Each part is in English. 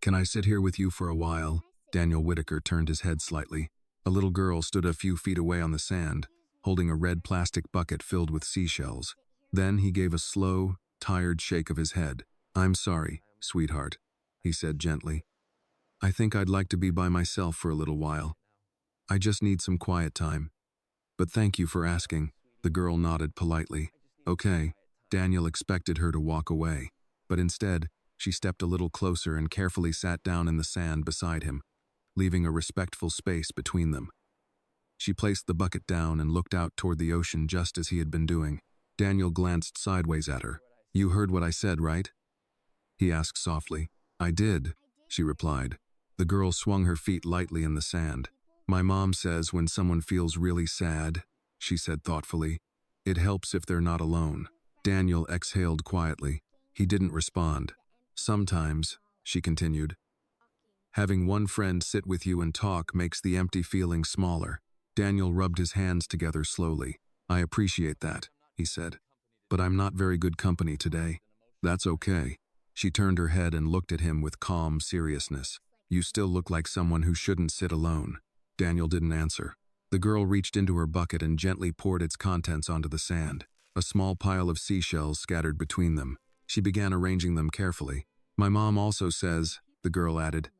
Can I sit here with you for a while? Daniel Whitaker turned his head slightly. A little girl stood a few feet away on the sand, holding a red plastic bucket filled with seashells. Then he gave a slow, tired shake of his head. I'm sorry, sweetheart, he said gently. I think I'd like to be by myself for a little while. I just need some quiet time. But thank you for asking. The girl nodded politely. Okay. Daniel expected her to walk away, but instead, she stepped a little closer and carefully sat down in the sand beside him, leaving a respectful space between them. She placed the bucket down and looked out toward the ocean just as he had been doing. Daniel glanced sideways at her. You heard what I said, right? He asked softly. I did, she replied. The girl swung her feet lightly in the sand. My mom says when someone feels really sad, she said thoughtfully, it helps if they're not alone. Daniel exhaled quietly. He didn't respond. Sometimes, she continued, having one friend sit with you and talk makes the empty feeling smaller. Daniel rubbed his hands together slowly. I appreciate that, he said. But I'm not very good company today. That's okay. She turned her head and looked at him with calm seriousness. You still look like someone who shouldn't sit alone. Daniel didn't answer. The girl reached into her bucket and gently poured its contents onto the sand. A small pile of seashells scattered between them. She began arranging them carefully. My mom also says, the girl added,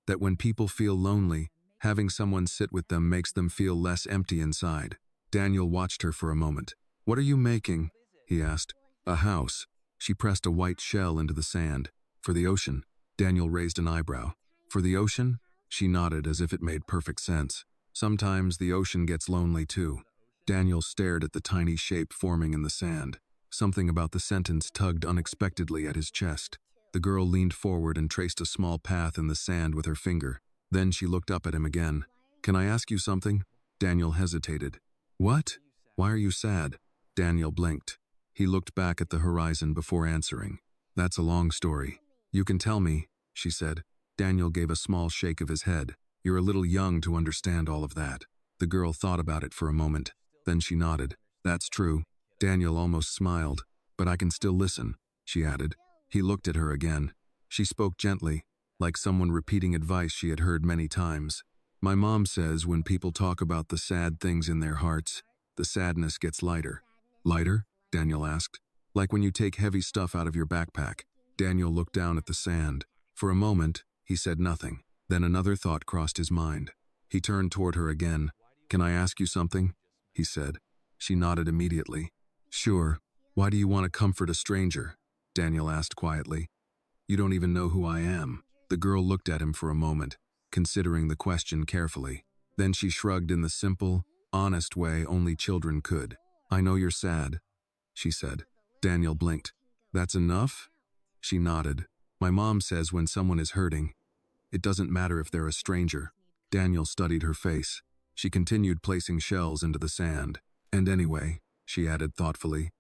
that when people feel lonely, having someone sit with them makes them feel less empty inside. Daniel watched her for a moment. What are you making? He asked. A house. She pressed a white shell into the sand. For the ocean. Daniel raised an eyebrow. For the ocean? She nodded as if it made perfect sense. Sometimes the ocean gets lonely too. Daniel stared at the tiny shape forming in the sand. Something about the sentence tugged unexpectedly at his chest. The girl leaned forward and traced a small path in the sand with her finger. Then she looked up at him again. Can I ask you something? Daniel hesitated. What? Why are you sad? Daniel blinked. He looked back at the horizon before answering. That's a long story. You can tell me, she said. Daniel gave a small shake of his head. You're a little young to understand all of that. The girl thought about it for a moment. Then she nodded. That's true. Daniel almost smiled. But I can still listen, she added. He looked at her again. She spoke gently, like someone repeating advice she had heard many times. My mom says when people talk about the sad things in their hearts, the sadness gets lighter. Lighter? Daniel asked. Like when you take heavy stuff out of your backpack. Daniel looked down at the sand. For a moment, he said nothing. Then another thought crossed his mind. He turned toward her again. Can I ask you something? He said. She nodded immediately. Sure. Why do you want to comfort a stranger? Daniel asked quietly. You don't even know who I am. The girl looked at him for a moment, considering the question carefully. Then she shrugged in the simple, honest way only children could. I know you're sad, she said. Daniel blinked. That's enough? She nodded. My mom says when someone is hurting, it doesn't matter if they're a stranger. Daniel studied her face. She continued placing shells into the sand. And anyway, she added thoughtfully,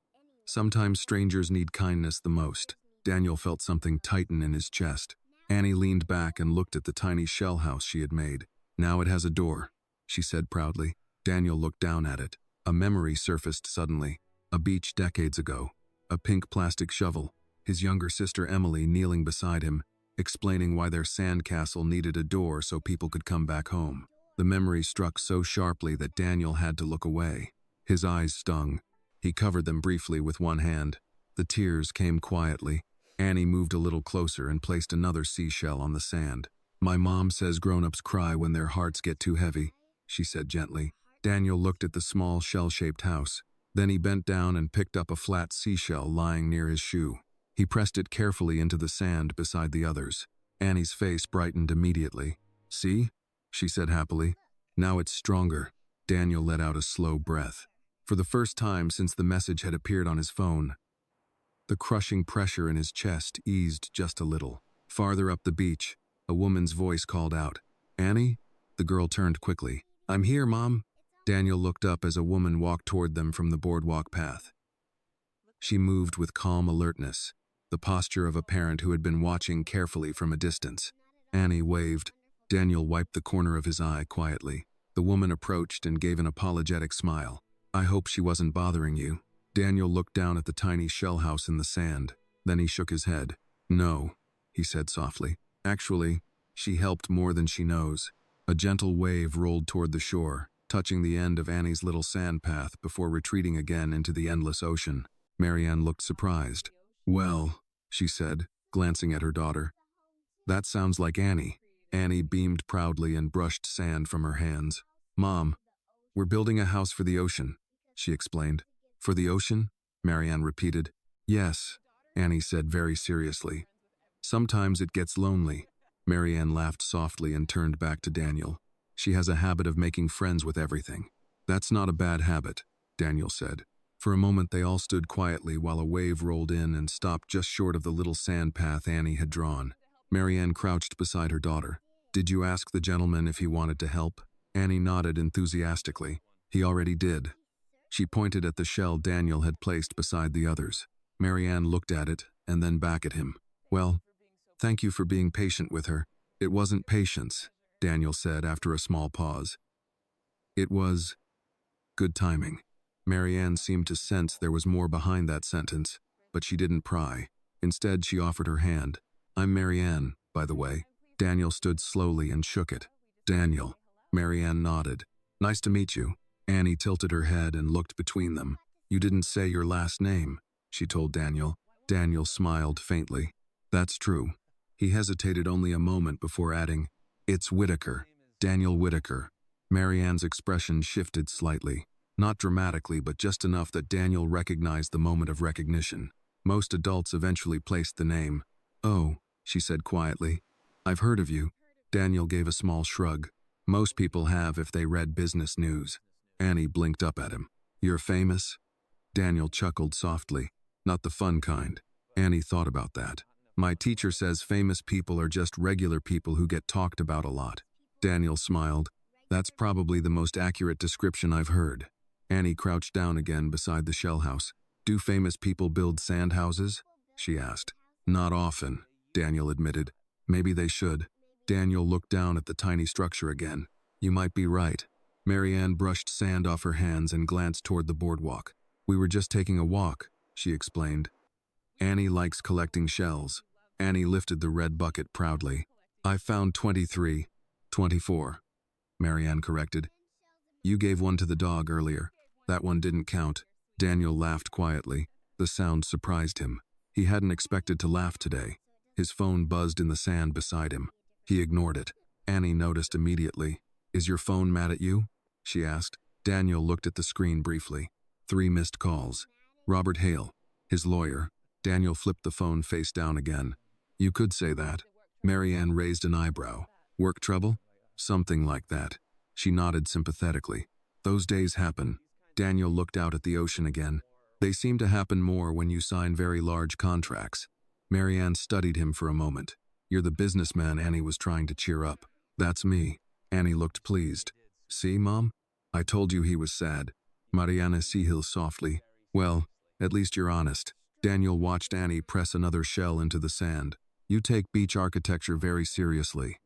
sometimes strangers need kindness the most. Daniel felt something tighten in his chest. Annie leaned back and looked at the tiny shell house she had made. Now it has a door, she said proudly. Daniel looked down at it. A memory surfaced suddenly. A beach decades ago. A pink plastic shovel. His younger sister Emily kneeling beside him, explaining why their sandcastle needed a door so people could come back home. The memory struck so sharply that Daniel had to look away. His eyes stung. He covered them briefly with one hand. The tears came quietly. Annie moved a little closer and placed another seashell on the sand. My mom says grown-ups cry when their hearts get too heavy, she said gently. Daniel looked at the small shell-shaped house. Then he bent down and picked up a flat seashell lying near his shoe. He pressed it carefully into the sand beside the others. Annie's face brightened immediately. See? She said happily. Now it's stronger. Daniel let out a slow breath. For the first time since the message had appeared on his phone, the crushing pressure in his chest eased just a little. Farther up the beach, a woman's voice called out, Annie? The girl turned quickly. I'm here, Mom. Daniel looked up as a woman walked toward them from the boardwalk path. She moved with calm alertness, the posture of a parent who had been watching carefully from a distance. Annie waved. Daniel wiped the corner of his eye quietly. The woman approached and gave an apologetic smile. I hope she wasn't bothering you. Daniel looked down at the tiny shell house in the sand. Then he shook his head. No, he said softly. Actually, she helped more than she knows. A gentle wave rolled toward the shore, touching the end of Annie's little sand path before retreating again into the endless ocean. Marianne looked surprised. "Well," she said, glancing at her daughter. "That sounds like Annie." Annie beamed proudly and brushed sand from her hands. "Mom, we're building a house for the ocean," she explained. "For the ocean?" Marianne repeated. "Yes," Annie said very seriously. "Sometimes it gets lonely." Marianne laughed softly and turned back to Daniel. "She has a habit of making friends with everything." "That's not a bad habit," Daniel said. For a moment they all stood quietly while a wave rolled in and stopped just short of the little sand path Annie had drawn. Marianne crouched beside her daughter. "Did you ask the gentleman if he wanted to help?" Annie nodded enthusiastically. "He already did." She pointed at the shell Daniel had placed beside the others. Marianne looked at it and then back at him. "Well, thank you for being patient with her." "It wasn't patience," Daniel said after a small pause. "It was good timing." Marianne seemed to sense there was more behind that sentence, but she didn't pry. Instead, she offered her hand. "I'm Marianne, by the way." Daniel stood slowly and shook it. "Daniel." Marianne nodded. "Nice to meet you." Annie tilted her head and looked between them. "You didn't say your last name," she told Daniel. Daniel smiled faintly. "That's true." He hesitated only a moment before adding, "It's Whitaker. Daniel Whitaker." Marianne's expression shifted slightly. Not dramatically, but just enough that Daniel recognized the moment of recognition. Most adults eventually placed the name. "Oh," she said quietly. "I've heard of you." Daniel gave a small shrug. "Most people have if they read business news." Annie blinked up at him. "You're famous?" Daniel chuckled softly. "Not the fun kind." Annie thought about that. "My teacher says famous people are just regular people who get talked about a lot." Daniel smiled. "That's probably the most accurate description I've heard." Annie crouched down again beside the shell house. "Do famous people build sand houses?" she asked. "Not often," Daniel admitted. "Maybe they should." Daniel looked down at the tiny structure again. "You might be right." Marianne brushed sand off her hands and glanced toward the boardwalk. "We were just taking a walk," she explained. "Annie likes collecting shells." Annie lifted the red bucket proudly. "I found 23. 24. Marianne corrected. "You gave one to the dog earlier. That one didn't count." Daniel laughed quietly. The sound surprised him. He hadn't expected to laugh today. His phone buzzed in the sand beside him. He ignored it. Annie noticed immediately. "Is your phone mad at you?" she asked. Daniel looked at the screen briefly. 3 missed calls. Robert Hale, his lawyer. Daniel flipped the phone face down again. "You could say that." Marianne raised an eyebrow. "Work trouble?" "Something like that." She nodded sympathetically. "Those days happen." Daniel looked out at the ocean again. "They seem to happen more when you sign very large contracts." Marianne studied him for a moment. "You're the businessman," Annie was trying to cheer up. "That's me." Annie looked pleased. "See, Mom? I told you he was sad." Marianne Sihil softly. "Well, at least you're honest." Daniel watched Annie press another shell into the sand. "You take beach architecture very seriously,"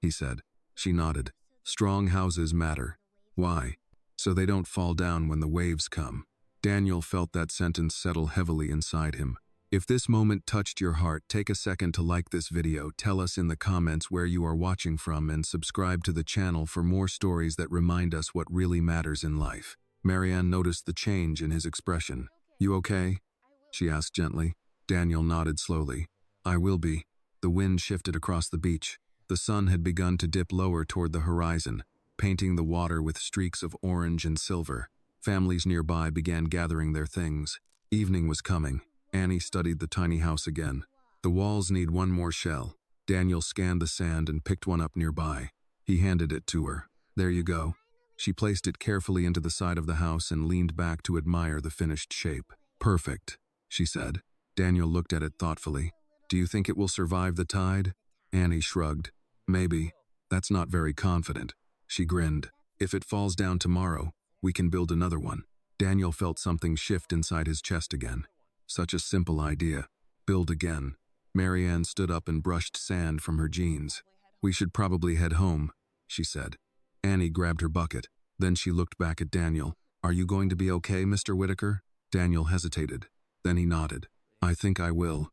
he said. She nodded. "Strong houses matter." "Why?" "So they don't fall down when the waves come." Daniel felt that sentence settle heavily inside him. If this moment touched your heart, take a second to like this video, tell us in the comments where you are watching from, and subscribe to the channel for more stories that remind us what really matters in life. Marianne noticed the change in his expression. "You okay?" she asked gently. Daniel nodded slowly. "I will be." The wind shifted across the beach. The sun had begun to dip lower toward the horizon, painting the water with streaks of orange and silver. Families nearby began gathering their things. Evening was coming. Annie studied the tiny house again. "The walls need one more shell." Daniel scanned the sand and picked one up nearby. He handed it to her. "There you go." She placed it carefully into the side of the house and leaned back to admire the finished shape. "Perfect," she said. Daniel looked at it thoughtfully. "Do you think it will survive the tide?" Annie shrugged. "Maybe. That's not very confident." She grinned. "If it falls down tomorrow, we can build another one." Daniel felt something shift inside his chest again. Such a simple idea. Build again. Marianne stood up and brushed sand from her jeans. "We should probably head home," she said. Annie grabbed her bucket. Then she looked back at Daniel. "Are you going to be okay, Mr. Whitaker?" Daniel hesitated. Then he nodded. "I think I will."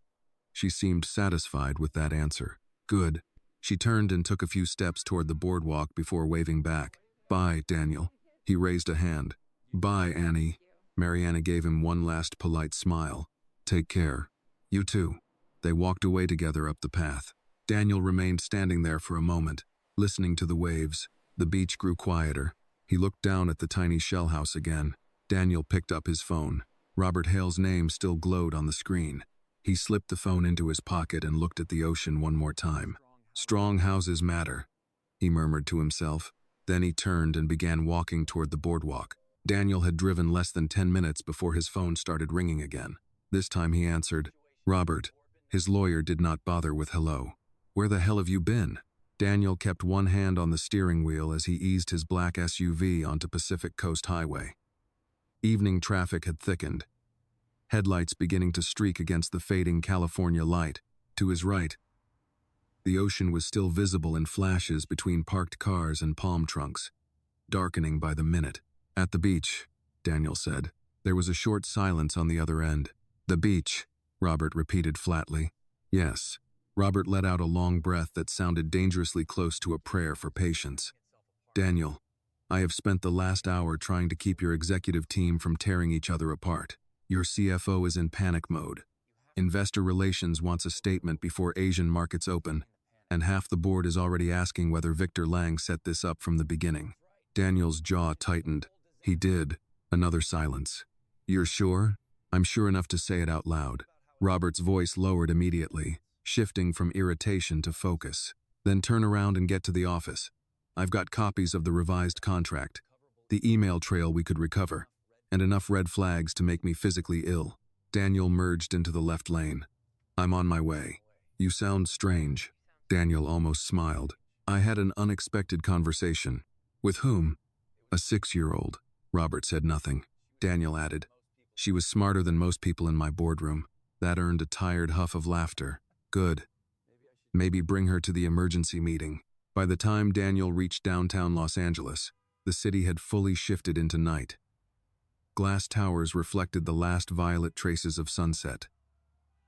She seemed satisfied with that answer. Good. She turned and took a few steps toward the boardwalk before waving back. Bye, Daniel. He raised a hand. Bye, Annie. Mariana gave him one last polite smile. Take care. You too. They walked away together up the path. Daniel remained standing there for a moment, listening to the waves. The beach grew quieter. He looked down at the tiny shell house again. Daniel picked up his phone. Robert Hale's name still glowed on the screen. He slipped the phone into his pocket and looked at the ocean one more time. Strong houses matter, he murmured to himself. Then he turned and began walking toward the boardwalk. Daniel had driven less than 10 minutes before his phone started ringing again. This time he answered, Robert. His lawyer did not bother with hello. Where the hell have you been? Daniel kept one hand on the steering wheel as he eased his black SUV onto Pacific Coast Highway. Evening traffic had thickened, headlights beginning to streak against the fading California light. To his right, the ocean was still visible in flashes between parked cars and palm trunks, darkening by the minute. At the beach, Daniel said. There was a short silence on the other end. The beach, Robert repeated flatly. Yes. Robert let out a long breath that sounded dangerously close to a prayer for patience. Daniel, I have spent the last hour trying to keep your executive team from tearing each other apart. Your CFO is in panic mode. Investor Relations wants a statement before Asian markets open, and half the board is already asking whether Victor Lang set this up from the beginning. Daniel's jaw tightened. He did. Another silence. You're sure? I'm sure enough to say it out loud. Robert's voice lowered immediately, shifting from irritation to focus. Then turn around and get to the office. I've got copies of the revised contract, the email trail we could recover, and enough red flags to make me physically ill. Daniel merged into the left lane. I'm on my way. You sound strange. Daniel almost smiled. I had an unexpected conversation. With whom? A 6-year-old. Robert said nothing. Daniel added, she was smarter than most people in my boardroom. That earned a tired huff of laughter. Good. Maybe bring her to the emergency meeting. By the time Daniel reached downtown Los Angeles, the city had fully shifted into night. Glass towers reflected the last violet traces of sunset.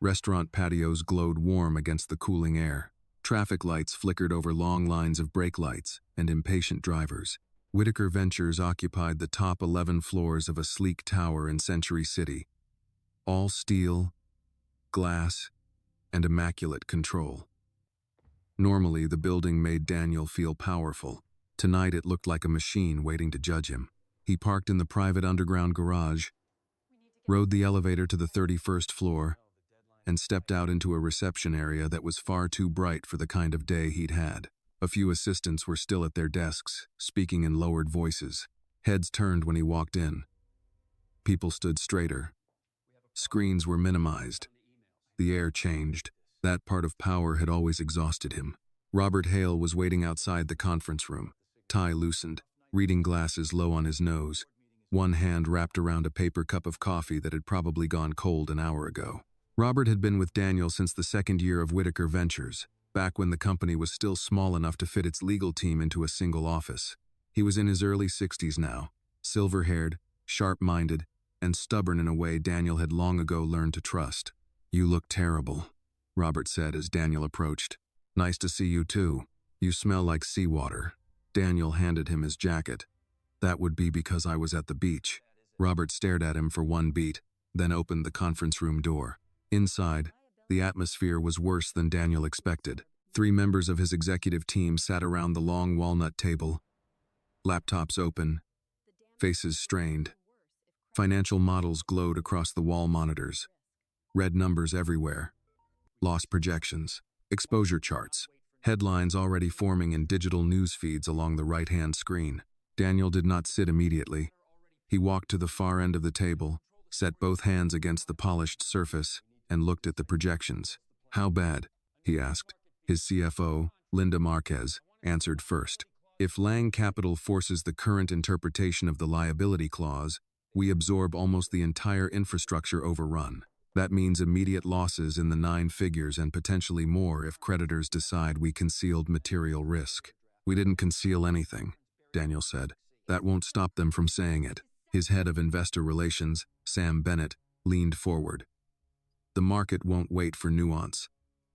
Restaurant patios glowed warm against the cooling air. Traffic lights flickered over long lines of brake lights and impatient drivers. Whitaker Ventures occupied the top 11 floors of a sleek tower in Century City. All steel, glass, and immaculate control. Normally, the building made Daniel feel powerful. Tonight, it looked like a machine waiting to judge him. He parked in the private underground garage, rode the elevator to the 31st floor, and stepped out into a reception area that was far too bright for the kind of day he'd had. A few assistants were still at their desks, speaking in lowered voices. Heads turned when he walked in. People stood straighter. Screens were minimized. The air changed. That part of power had always exhausted him. Robert Hale was waiting outside the conference room, tie loosened, reading glasses low on his nose, one hand wrapped around a paper cup of coffee that had probably gone cold an hour ago. Robert had been with Daniel since the second year of Whitaker Ventures, back when the company was still small enough to fit its legal team into a single office. He was in his early 60s now, silver-haired, sharp-minded, and stubborn in a way Daniel had long ago learned to trust. You look terrible, Robert said as Daniel approached. Nice to see you too. You smell like seawater. Daniel handed him his jacket. That would be because I was at the beach. Robert stared at him for one beat, then opened the conference room door. Inside, the atmosphere was worse than Daniel expected. 3 members of his executive team sat around the long walnut table, laptops open, faces strained. Financial models glowed across the wall monitors. Red numbers everywhere. Loss projections, exposure charts, headlines already forming in digital news feeds along the right-hand screen. Daniel did not sit immediately. He walked to the far end of the table, set both hands against the polished surface, and looked at the projections. How bad? He asked. His CFO, Linda Marquez, answered first. If Lang Capital forces the current interpretation of the liability clause, we absorb almost the entire infrastructure overrun. That means immediate losses in the 9 figures and potentially more if creditors decide we concealed material risk. We didn't conceal anything, Daniel said. That won't stop them from saying it. His head of investor relations, Sam Bennett, leaned forward. The market won't wait for nuance.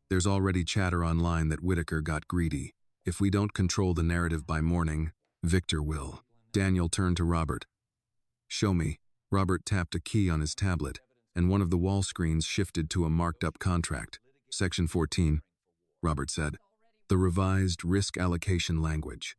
There's already chatter online that Whitaker got greedy. If we don't control the narrative by morning, Victor will. Daniel turned to Robert. Show me. Robert tapped a key on his tablet, and one of the wall screens shifted to a marked-up contract. Section 14, Robert said. The revised risk allocation language.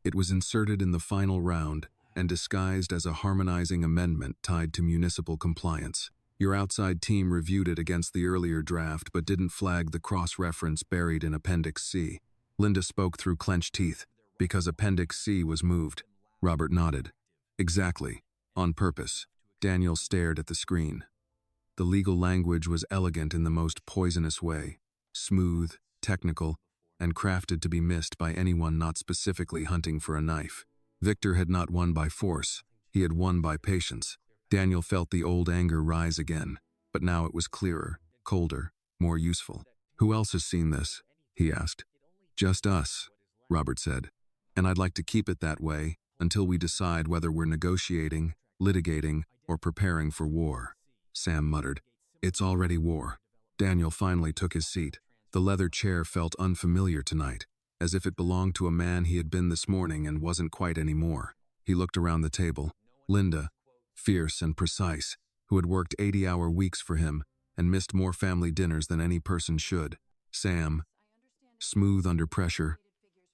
It was inserted in the final round and disguised as a harmonizing amendment tied to municipal compliance. Your outside team reviewed it against the earlier draft but didn't flag the cross-reference buried in Appendix C. Linda spoke through clenched teeth. Because Appendix C was moved. Robert nodded. Exactly. On purpose. Daniel stared at the screen. The legal language was elegant in the most poisonous way. Smooth, technical, and crafted to be missed by anyone not specifically hunting for a knife. Victor had not won by force. He had won by patience. Daniel felt the old anger rise again, but now it was clearer, colder, more useful. Who else has seen this? He asked. Just us, Robert said. And I'd like to keep it that way until we decide whether we're negotiating, litigating, or preparing for war. Sam muttered. It's already war. Daniel finally took his seat. The leather chair felt unfamiliar tonight, as if it belonged to a man he had been this morning and wasn't quite anymore. He looked around the table. Linda, fierce and precise, who had worked 80-hour weeks for him and missed more family dinners than any person should. Sam, smooth under pressure,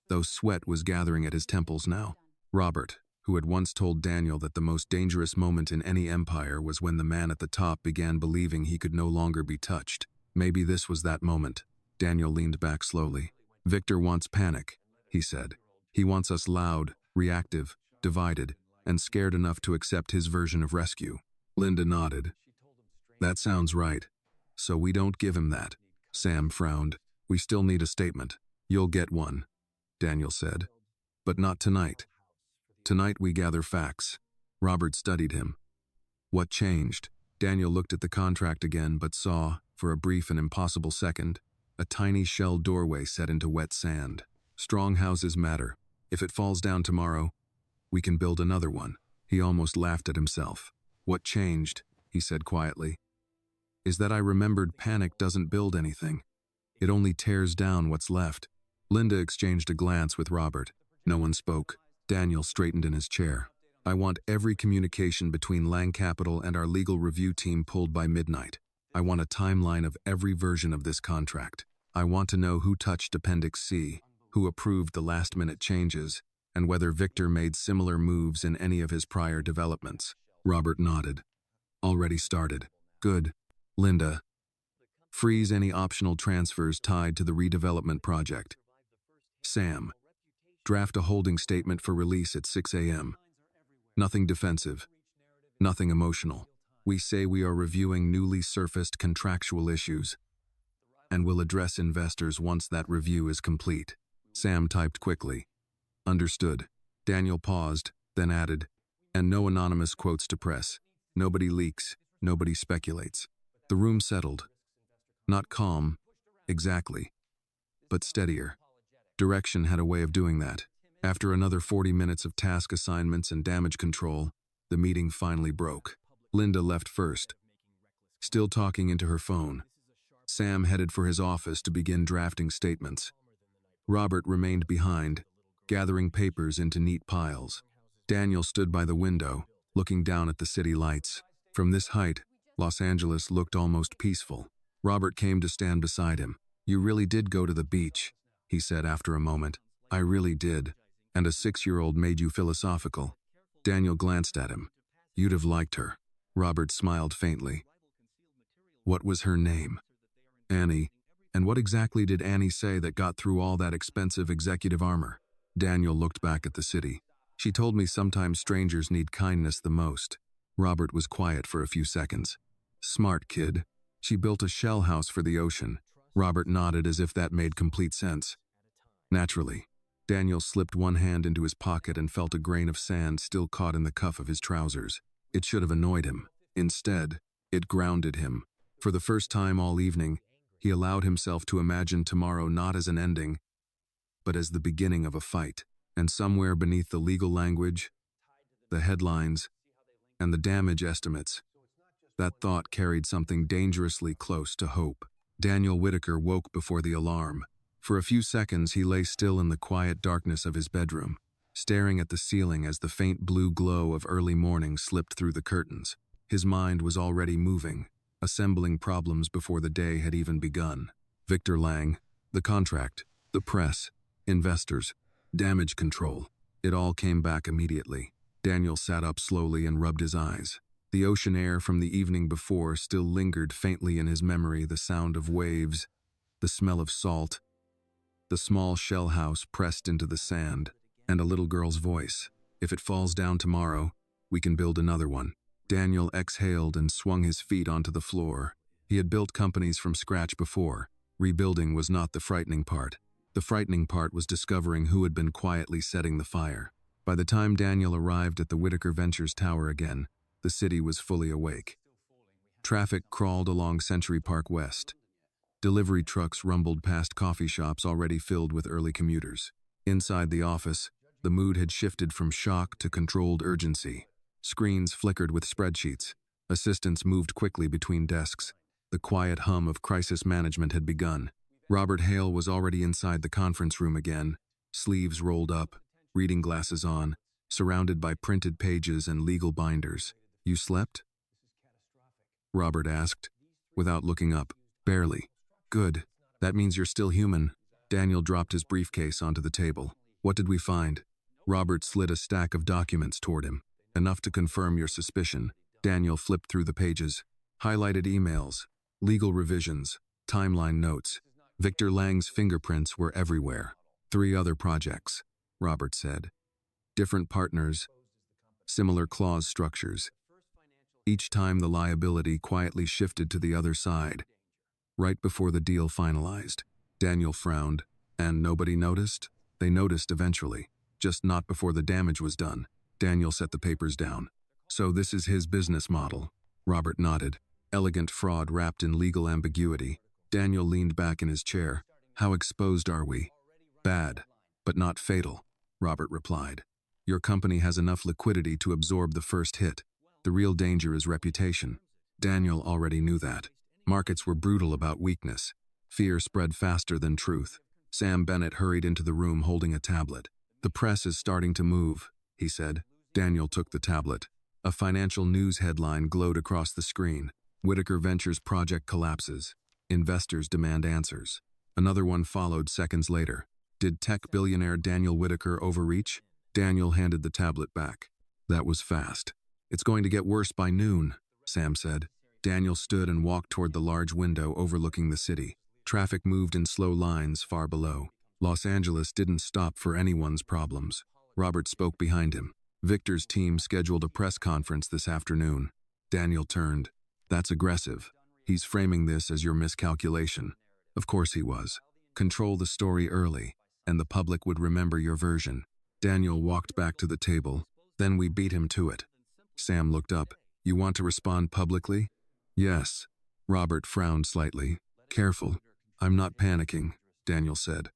though sweat was gathering at his temples now. Robert, who had once told Daniel that the most dangerous moment in any empire was when the man at the top began believing he could no longer be touched. Maybe this was that moment. Daniel leaned back slowly. Victor wants panic, he said. He wants us loud, reactive, divided, and scared enough to accept his version of rescue. Linda nodded. That sounds right. So we don't give him that. Sam frowned. We still need a statement. You'll get one, Daniel said. But not tonight. Tonight we gather facts. Robert studied him. What changed? Daniel looked at the contract again but saw, for a brief and impossible second, a tiny shell doorway set into wet sand. Strong houses matter. If it falls down tomorrow, we can build another one. He almost laughed at himself. What changed, he said quietly, is that I remembered panic doesn't build anything. It only tears down what's left. Linda exchanged a glance with Robert. No one spoke. Daniel straightened in his chair. I want every communication between Lang Capital and our legal review team pulled by midnight. I want a timeline of every version of this contract. I want to know who touched Appendix C, who approved the last-minute changes, and whether Victor made similar moves in any of his prior developments. Robert nodded. Already started. Good. Linda, freeze any optional transfers tied to the redevelopment project. Sam, draft a holding statement for release at 6 a.m. Nothing defensive. Nothing emotional. We say we are reviewing newly surfaced contractual issues, and will address investors once that review is complete. Sam typed quickly. Understood. Daniel paused, then added, and no anonymous quotes to press. Nobody leaks, nobody speculates. The room settled. Not calm, exactly, but steadier. Direction had a way of doing that. After another 40 minutes of task assignments and damage control, the meeting finally broke. Linda left first, still talking into her phone. Sam headed for his office to begin drafting statements. Robert remained behind, gathering papers into neat piles. Daniel stood by the window, looking down at the city lights. From this height, Los Angeles looked almost peaceful. Robert came to stand beside him. You really did go to the beach, he said after a moment. I really did. And a 6-year-old made you philosophical. Daniel glanced at him. You'd have liked her. Robert smiled faintly. What was her name? Annie. And what exactly did Annie say that got through all that expensive executive armor? Daniel looked back at the city. She told me sometimes strangers need kindness the most. Robert was quiet for a few seconds. Smart kid. She built a shell house for the ocean. Robert nodded as if that made complete sense. Naturally. Daniel slipped one hand into his pocket and felt a grain of sand still caught in the cuff of his trousers. It should have annoyed him. Instead, it grounded him. For the first time all evening, he allowed himself to imagine tomorrow not as an ending, but as the beginning of a fight. And somewhere beneath the legal language, the headlines, and the damage estimates, that thought carried something dangerously close to hope. Daniel Whitaker woke before the alarm. For a few seconds, he lay still in the quiet darkness of his bedroom, staring at the ceiling as the faint blue glow of early morning slipped through the curtains. His mind was already moving, assembling problems before the day had even begun. Victor Lang, the contract, the press, investors, damage control. It all came back immediately. Daniel sat up slowly and rubbed his eyes. The ocean air from the evening before still lingered faintly in his memory, the sound of waves, the smell of salt, the small shell house pressed into the sand, and a little girl's voice. If it falls down tomorrow, we can build another one. Daniel exhaled and swung his feet onto the floor. He had built companies from scratch before. Rebuilding was not the frightening part. The frightening part was discovering who had been quietly setting the fire. By the time Daniel arrived at the Whitaker Ventures Tower again, the city was fully awake. Traffic crawled along Century Park West. Delivery trucks rumbled past coffee shops already filled with early commuters. Inside the office, the mood had shifted from shock to controlled urgency. Screens flickered with spreadsheets. Assistants moved quickly between desks. The quiet hum of crisis management had begun. Robert Hale was already inside the conference room again, sleeves rolled up, reading glasses on, surrounded by printed pages and legal binders. "You slept?" Robert asked, without looking up. "Barely." "Good. That means you're still human." Daniel dropped his briefcase onto the table. "What did we find?" Robert slid a stack of documents toward him. "Enough to confirm your suspicion." Daniel flipped through the pages. Highlighted emails, legal revisions, timeline notes. Victor Lang's fingerprints were everywhere. 3 other projects, Robert said. Different partners, similar clause structures. Each time the liability quietly shifted to the other side. Right before the deal finalized, Daniel frowned. "And nobody noticed?" "They noticed eventually, just not before the damage was done." Daniel set the papers down. "So this is his business model." Robert nodded. "Elegant fraud wrapped in legal ambiguity." Daniel leaned back in his chair. "How exposed are we?" "Bad, but not fatal," Robert replied. "Your company has enough liquidity to absorb the first hit. The real danger is reputation." Daniel already knew that. Markets were brutal about weakness. Fear spread faster than truth. Sam Bennett hurried into the room holding a tablet. "The press is starting to move," he said. Daniel took the tablet. A financial news headline glowed across the screen. "Whitaker Ventures project collapses. Investors demand answers." Another one followed seconds later. "Did tech billionaire Daniel Whitaker overreach?" Daniel handed the tablet back. "That was fast." "It's going to get worse by noon," Sam said. Daniel stood and walked toward the large window overlooking the city. Traffic moved in slow lines far below. Los Angeles didn't stop for anyone's problems. Robert spoke behind him. "Victor's team scheduled a press conference this afternoon." Daniel turned. "That's aggressive. He's framing this as your miscalculation." "Of course he was. Control the story early, and the public would remember your version." Daniel walked back to the table. "Then we beat him to it." Sam looked up. "You want to respond publicly?" "Yes." Robert frowned slightly. "Careful. I'm not panicking," Daniel said.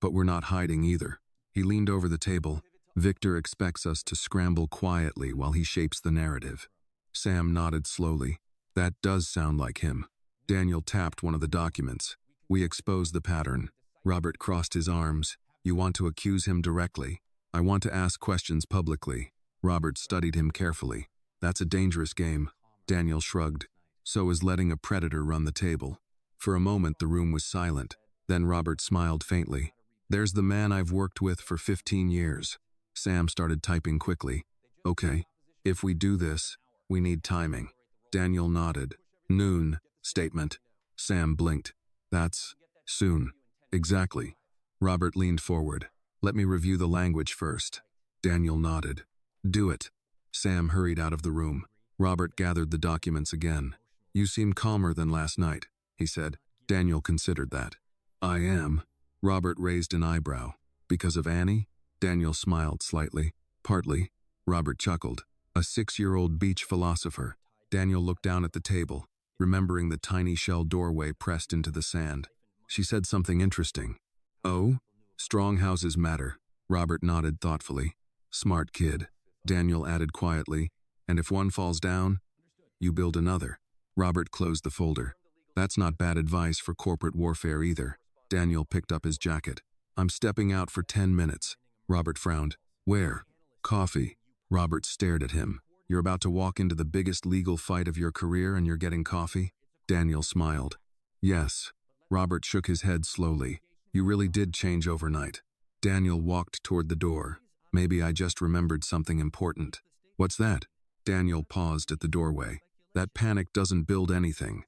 "But we're not hiding either." He leaned over the table. "Victor expects us to scramble quietly while he shapes the narrative." Sam nodded slowly. "That does sound like him." Daniel tapped one of the documents. "We expose the pattern." Robert crossed his arms. "You want to accuse him directly?" "I want to ask questions publicly." Robert studied him carefully. "That's a dangerous game." Daniel shrugged. "So is letting a predator run the table." For a moment the room was silent. Then Robert smiled faintly. "There's the man I've worked with for 15 years. Sam started typing quickly. "Okay. If we do this, we need timing." Daniel nodded. "Noon. Statement." Sam blinked. "That's soon." "Exactly." Robert leaned forward. "Let me review the language first." Daniel nodded. "Do it." Sam hurried out of the room. Robert gathered the documents again. "You seem calmer than last night," he said. Daniel considered that. "I am." Robert raised an eyebrow. "Because of Annie?" Daniel smiled slightly. "Partly." Robert chuckled. "A 6-year-old beach philosopher." Daniel looked down at the table, remembering the tiny shell doorway pressed into the sand. "She said something interesting." "Oh? Strong houses matter." Robert nodded thoughtfully. "Smart kid." Daniel added quietly, "And if one falls down, you build another." Robert closed the folder. That's not bad advice for corporate warfare either. Daniel picked up his jacket. I'm stepping out for 10 minutes. Robert frowned. Where? Coffee. Robert stared at him. You're about to walk into the biggest legal fight of your career and you're getting coffee? Daniel smiled. Yes. Robert shook his head slowly. You really did change overnight. Daniel walked toward the door. Maybe I just remembered something important. What's that? Daniel paused at the doorway. That panic doesn't build anything.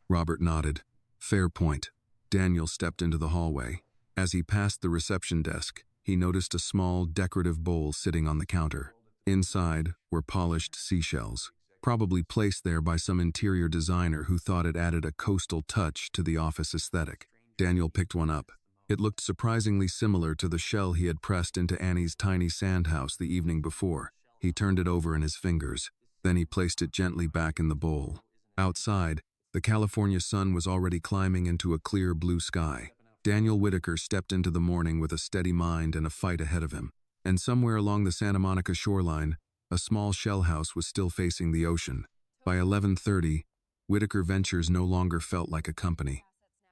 Robert nodded. Fair point. Daniel stepped into the hallway. As he passed the reception desk, he noticed a small, decorative bowl sitting on the counter. Inside were polished seashells, probably placed there by some interior designer who thought it added a coastal touch to the office aesthetic. Daniel picked one up. It looked surprisingly similar to the shell he had pressed into Annie's tiny sand house the evening before. He turned it over in his fingers. Then he placed it gently back in the bowl. Outside, the California sun was already climbing into a clear blue sky. Daniel Whitaker stepped into the morning with a steady mind and a fight ahead of him. And somewhere along the Santa Monica shoreline, a small shell house was still facing the ocean. By 11:30, Whitaker Ventures no longer felt like a company.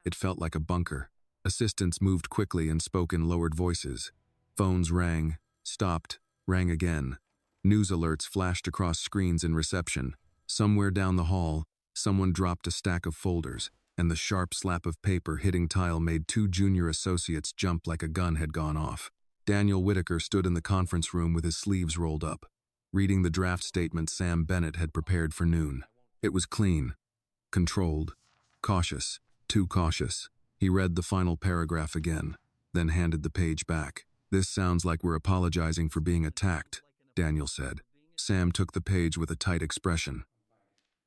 It felt like a bunker. Assistants moved quickly and spoke in lowered voices. Phones rang, stopped, rang again. News alerts flashed across screens in reception. Somewhere down the hall, someone dropped a stack of folders, and the sharp slap of paper hitting tile made two junior associates jump like a gun had gone off. Daniel Whitaker stood in the conference room with his sleeves rolled up, reading the draft statement Sam Bennett had prepared for noon. It was clean, controlled, cautious, too cautious. He read the final paragraph again, then handed the page back. This sounds like we're apologizing for being attacked, Daniel said. Sam took the page with a tight expression.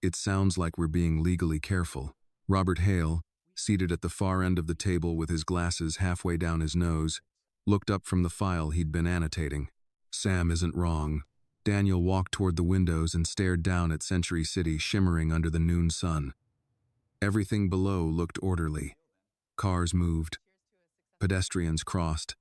It sounds like we're being legally careful. Robert Hale, seated at the far end of the table with his glasses halfway down his nose, looked up from the file he'd been annotating. Sam isn't wrong. Daniel walked toward the windows and stared down at Century City shimmering under the noon sun. Everything below looked orderly. Cars moved. Pedestrians crossed.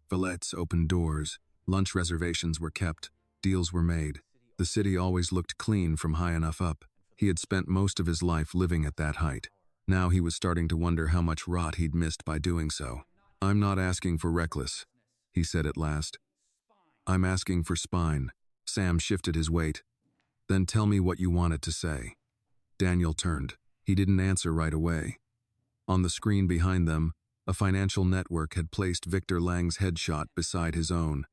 Valettes opened doors. Lunch reservations were kept. Deals were made. The city always looked clean from high enough up. He had spent most of his life living at that height. Now he was starting to wonder how much rot he'd missed by doing so. I'm not asking for reckless, he said at last. I'm asking for spine. Sam shifted his weight. Then tell me what you wanted to say. Daniel turned. He didn't answer right away. On the screen behind them, a financial network had placed Victor Lang's headshot beside his own,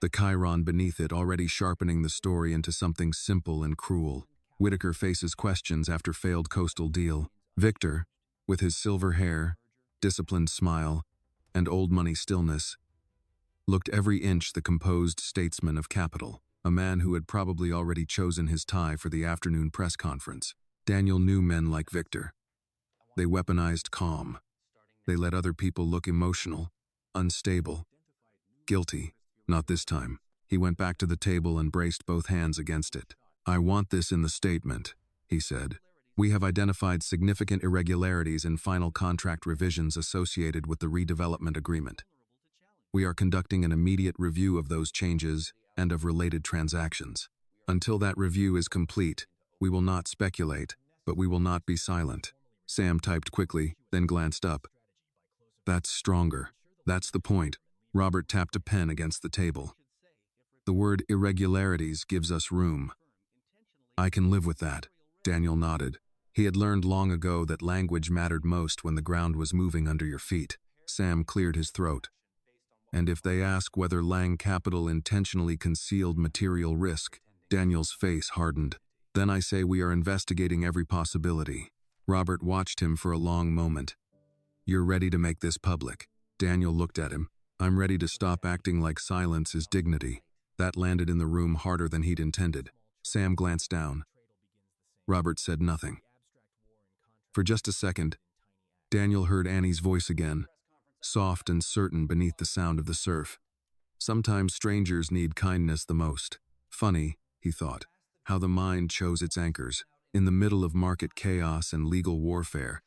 the chyron beneath it already sharpening the story into something simple and cruel. Whitaker faces questions after failed coastal deal. Victor, with his silver hair, disciplined smile, and old money stillness, looked every inch the composed statesman of capital, a man who had probably already chosen his tie for the afternoon press conference. Daniel knew men like Victor. They weaponized calm. They let other people look emotional, unstable, guilty. Not this time. He went back to the table and braced both hands against it. I want this in the statement, he said. We have identified significant irregularities in final contract revisions associated with the redevelopment agreement. We are conducting an immediate review of those changes and of related transactions. Until that review is complete, we will not speculate, but we will not be silent. Sam typed quickly, then glanced up. That's stronger. That's the point. Robert tapped a pen against the table. The word irregularities gives us room. I can live with that, Daniel nodded. He had learned long ago that language mattered most when the ground was moving under your feet. Sam cleared his throat. And if they ask whether Lang Capital intentionally concealed material risk, Daniel's face hardened. Then I say we are investigating every possibility. Robert watched him for a long moment. You're ready to make this public. Daniel looked at him. I'm ready to stop acting like silence is dignity. That landed in the room harder than he'd intended. Sam glanced down. Robert said nothing. For just a second, Daniel heard Annie's voice again, soft and certain beneath the sound of the surf. Sometimes strangers need kindness the most. Funny, he thought, how the mind chose its anchors. In the middle of market chaos and legal warfare,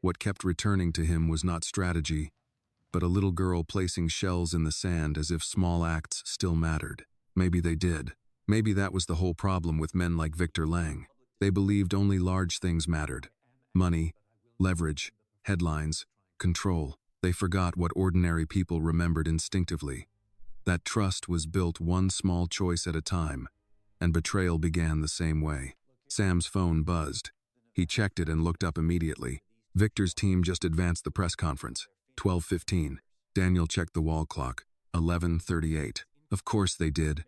what kept returning to him was not strategy, but a little girl placing shells in the sand as if small acts still mattered. Maybe they did. Maybe that was the whole problem with men like Victor Lang. They believed only large things mattered. Money, leverage, headlines, control. They forgot what ordinary people remembered instinctively. That trust was built one small choice at a time, and betrayal began the same way. Sam's phone buzzed. He checked it and looked up immediately. Victor's team just advanced the press conference. 12:15. Daniel checked the wall clock. 11:38. Of course they did,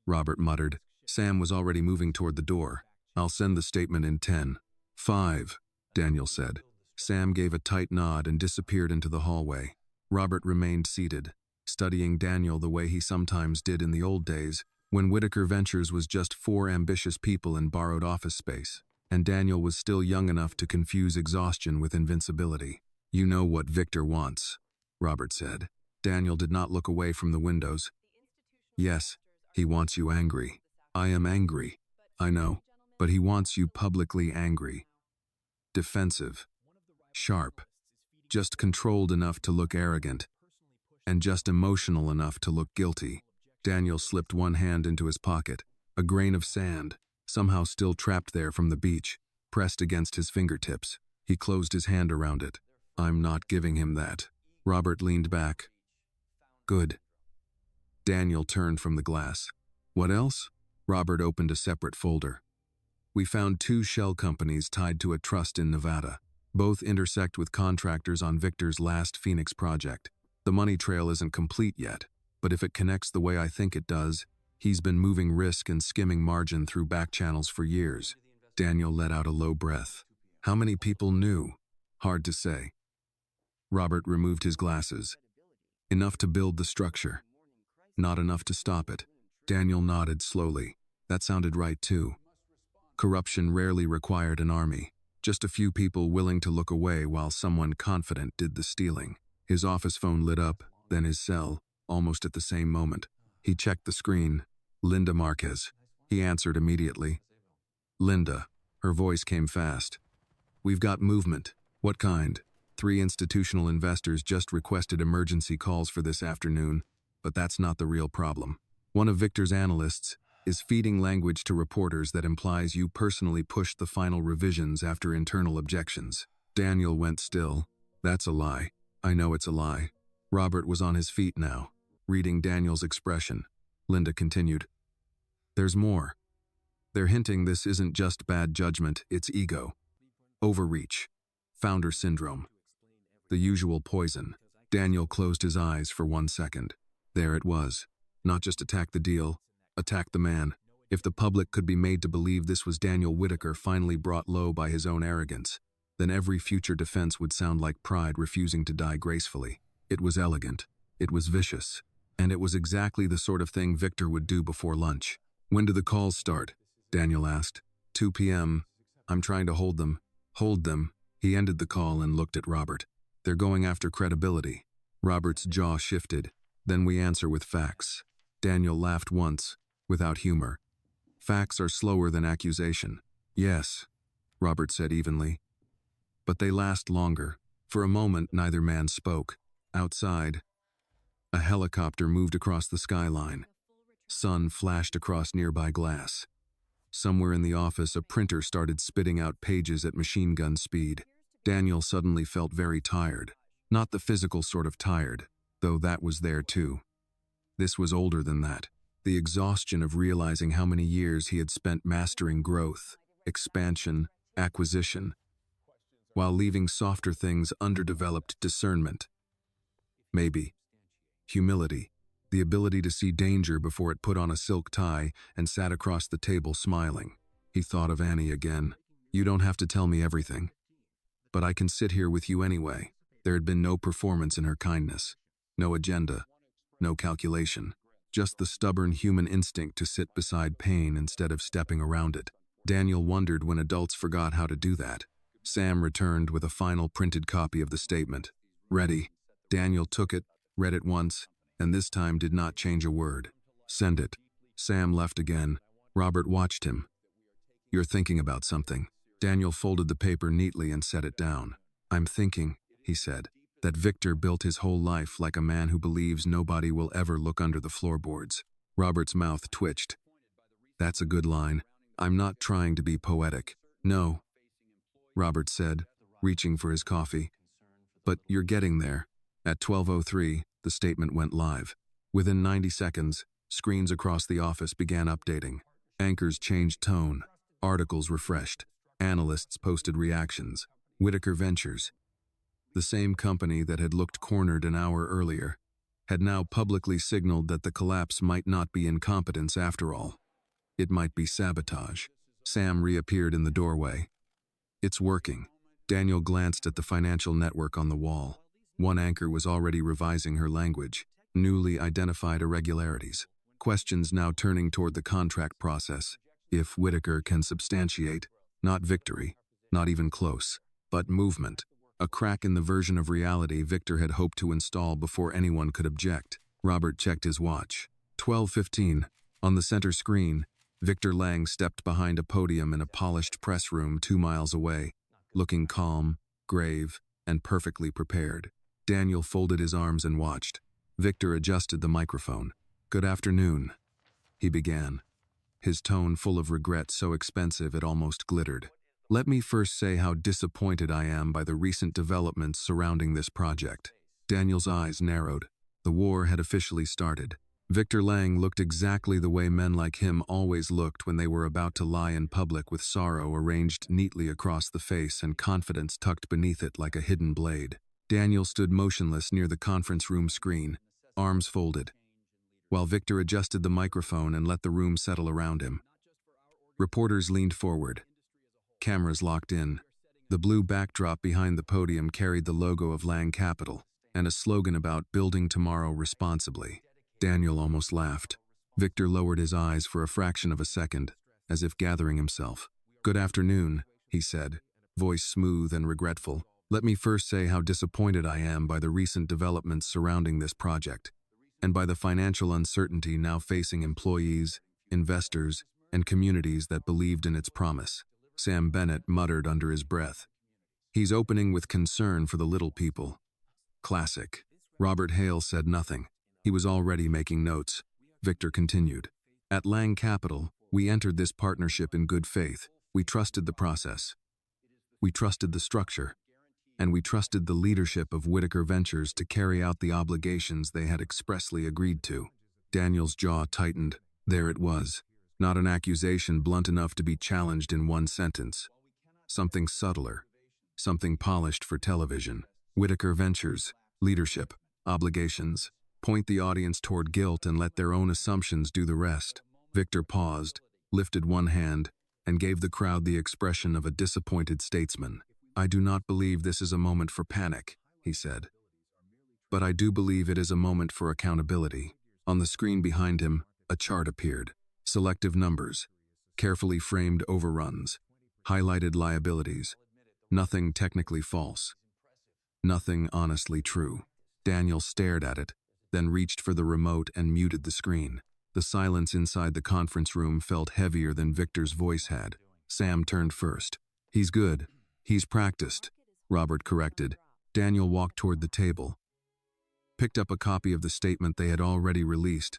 Robert muttered. Sam was already moving toward the door. I'll send the statement in 10. 5, Daniel said. Sam gave a tight nod and disappeared into the hallway. Robert remained seated, studying Daniel the way he sometimes did in the old days, when Whitaker Ventures was just 4 ambitious people in borrowed office space, and Daniel was still young enough to confuse exhaustion with invincibility. You know what Victor wants, Robert said. Daniel did not look away from the windows. Yes, he wants you angry. I am angry, I know, but he wants you publicly angry. Defensive. Sharp. Just controlled enough to look arrogant, and just emotional enough to look guilty. Daniel slipped one hand into his pocket. A grain of sand, somehow still trapped there from the beach, pressed against his fingertips. He closed his hand around it. I'm not giving him that. Robert leaned back. Good. Daniel turned from the glass. What else? Robert opened a separate folder. We found 2 shell companies tied to a trust in Nevada. Both intersect with contractors on Victor's last Phoenix project. The money trail isn't complete yet, but if it connects the way I think it does, he's been moving risk and skimming margin through back channels for years. Daniel let out a low breath. How many people knew? Hard to say. Robert removed his glasses. Enough to build the structure. Not enough to stop it. Daniel nodded slowly. That sounded right too. Corruption rarely required an army. Just a few people willing to look away while someone confident did the stealing. His office phone lit up, then his cell, almost at the same moment. He checked the screen. Linda Marquez. He answered immediately. Linda. Her voice came fast. We've got movement. What kind? 3 institutional investors just requested emergency calls for this afternoon, but that's not the real problem. One of Victor's analysts is feeding language to reporters that implies you personally pushed the final revisions after internal objections. Daniel went still. That's a lie. I know it's a lie. Robert was on his feet now, reading Daniel's expression. Linda continued. There's more. They're hinting this isn't just bad judgment, it's ego. Overreach. Founder syndrome. The usual poison. Daniel closed his eyes for 1 second. There it was. Not just attack the deal, attack the man. If the public could be made to believe this was Daniel Whitaker finally brought low by his own arrogance, then every future defense would sound like pride refusing to die gracefully. It was elegant. It was vicious. And it was exactly the sort of thing Victor would do before lunch. When do the calls start? Daniel asked. 2 p.m. I'm trying to hold them. Hold them. He ended the call and looked at Robert. They're going after credibility. Robert's jaw shifted. Then we answer with facts. Daniel laughed once, without humor. Facts are slower than accusation. Yes, Robert said evenly. But they last longer. For a moment, neither man spoke. Outside, a helicopter moved across the skyline. Sun flashed across nearby glass. Somewhere in the office, a printer started spitting out pages at machine gun speed. Daniel suddenly felt very tired. Not the physical sort of tired, though that was there too. This was older than that. The exhaustion of realizing how many years he had spent mastering growth, expansion, acquisition, while leaving softer things underdeveloped discernment. Maybe. Humility. The ability to see danger before it put on a silk tie and sat across the table smiling. He thought of Annie again. You don't have to tell me everything. But I can sit here with you anyway. There had been no performance in her kindness. No agenda. No calculation. Just the stubborn human instinct to sit beside pain instead of stepping around it. Daniel wondered when adults forgot how to do that. Sam returned with a final printed copy of the statement. Ready. Daniel took it, read it once, and this time did not change a word. Send it. Sam left again. Robert watched him. You're thinking about something. Daniel folded the paper neatly and set it down. I'm thinking, he said, that Victor built his whole life like a man who believes nobody will ever look under the floorboards. Robert's mouth twitched. That's a good line. I'm not trying to be poetic. No, Robert said, reaching for his coffee. But you're getting there. At 12:03, the statement went live. Within 90 seconds, screens across the office began updating. Anchors changed tone. Articles refreshed. Analysts posted reactions. Whitaker Ventures, the same company that had looked cornered an hour earlier, had now publicly signaled that the collapse might not be incompetence after all. It might be sabotage. Sam reappeared in the doorway. It's working. Daniel glanced at the financial network on the wall. One anchor was already revising her language. Newly identified irregularities. Questions now turning toward the contract process. If Whitaker can substantiate, not victory, not even close, but movement. A crack in the version of reality Victor had hoped to install before anyone could object. Robert checked his watch. 12:15. On the center screen, Victor Lang stepped behind a podium in a polished press room 2 miles away, looking calm, grave, and perfectly prepared. Daniel folded his arms and watched. Victor adjusted the microphone. "Good afternoon," he began, his tone full of regret so expensive it almost glittered. "Let me first say how disappointed I am by the recent developments surrounding this project." Daniel's eyes narrowed. The war had officially started. Victor Lang looked exactly the way men like him always looked when they were about to lie in public, with sorrow arranged neatly across the face and confidence tucked beneath it like a hidden blade. Daniel stood motionless near the conference room screen, arms folded, while Victor adjusted the microphone and let the room settle around him. Reporters leaned forward, cameras locked in. The blue backdrop behind the podium carried the logo of Lang Capital and a slogan about building tomorrow responsibly. Daniel almost laughed. Victor lowered his eyes for a fraction of a second, as if gathering himself. "Good afternoon," he said, voice smooth and regretful. "Let me first say how disappointed I am by the recent developments surrounding this project, and by the financial uncertainty now facing employees, investors, and communities that believed in its promise." Sam Bennett muttered under his breath. "He's opening with concern for the little people." Classic. Robert Hale said nothing. He was already making notes. Victor continued. "At Lang Capital, we entered this partnership in good faith. We trusted the process. We trusted the structure. And we trusted the leadership of Whitaker Ventures to carry out the obligations they had expressly agreed to." Daniel's jaw tightened. There it was. Not an accusation blunt enough to be challenged in one sentence. Something subtler. Something polished for television. Whitaker Ventures, leadership, obligations. Point the audience toward guilt and let their own assumptions do the rest. Victor paused, lifted one hand, and gave the crowd the expression of a disappointed statesman. "I do not believe this is a moment for panic," he said. "But I do believe it is a moment for accountability." On the screen behind him, a chart appeared. Selective numbers, carefully framed overruns, highlighted liabilities. Nothing technically false. Nothing honestly true. Daniel stared at it, then reached for the remote and muted the screen. The silence inside the conference room felt heavier than Victor's voice had. Sam turned first. "He's good. He's practiced," Robert corrected. Daniel walked toward the table, picked up a copy of the statement they had already released,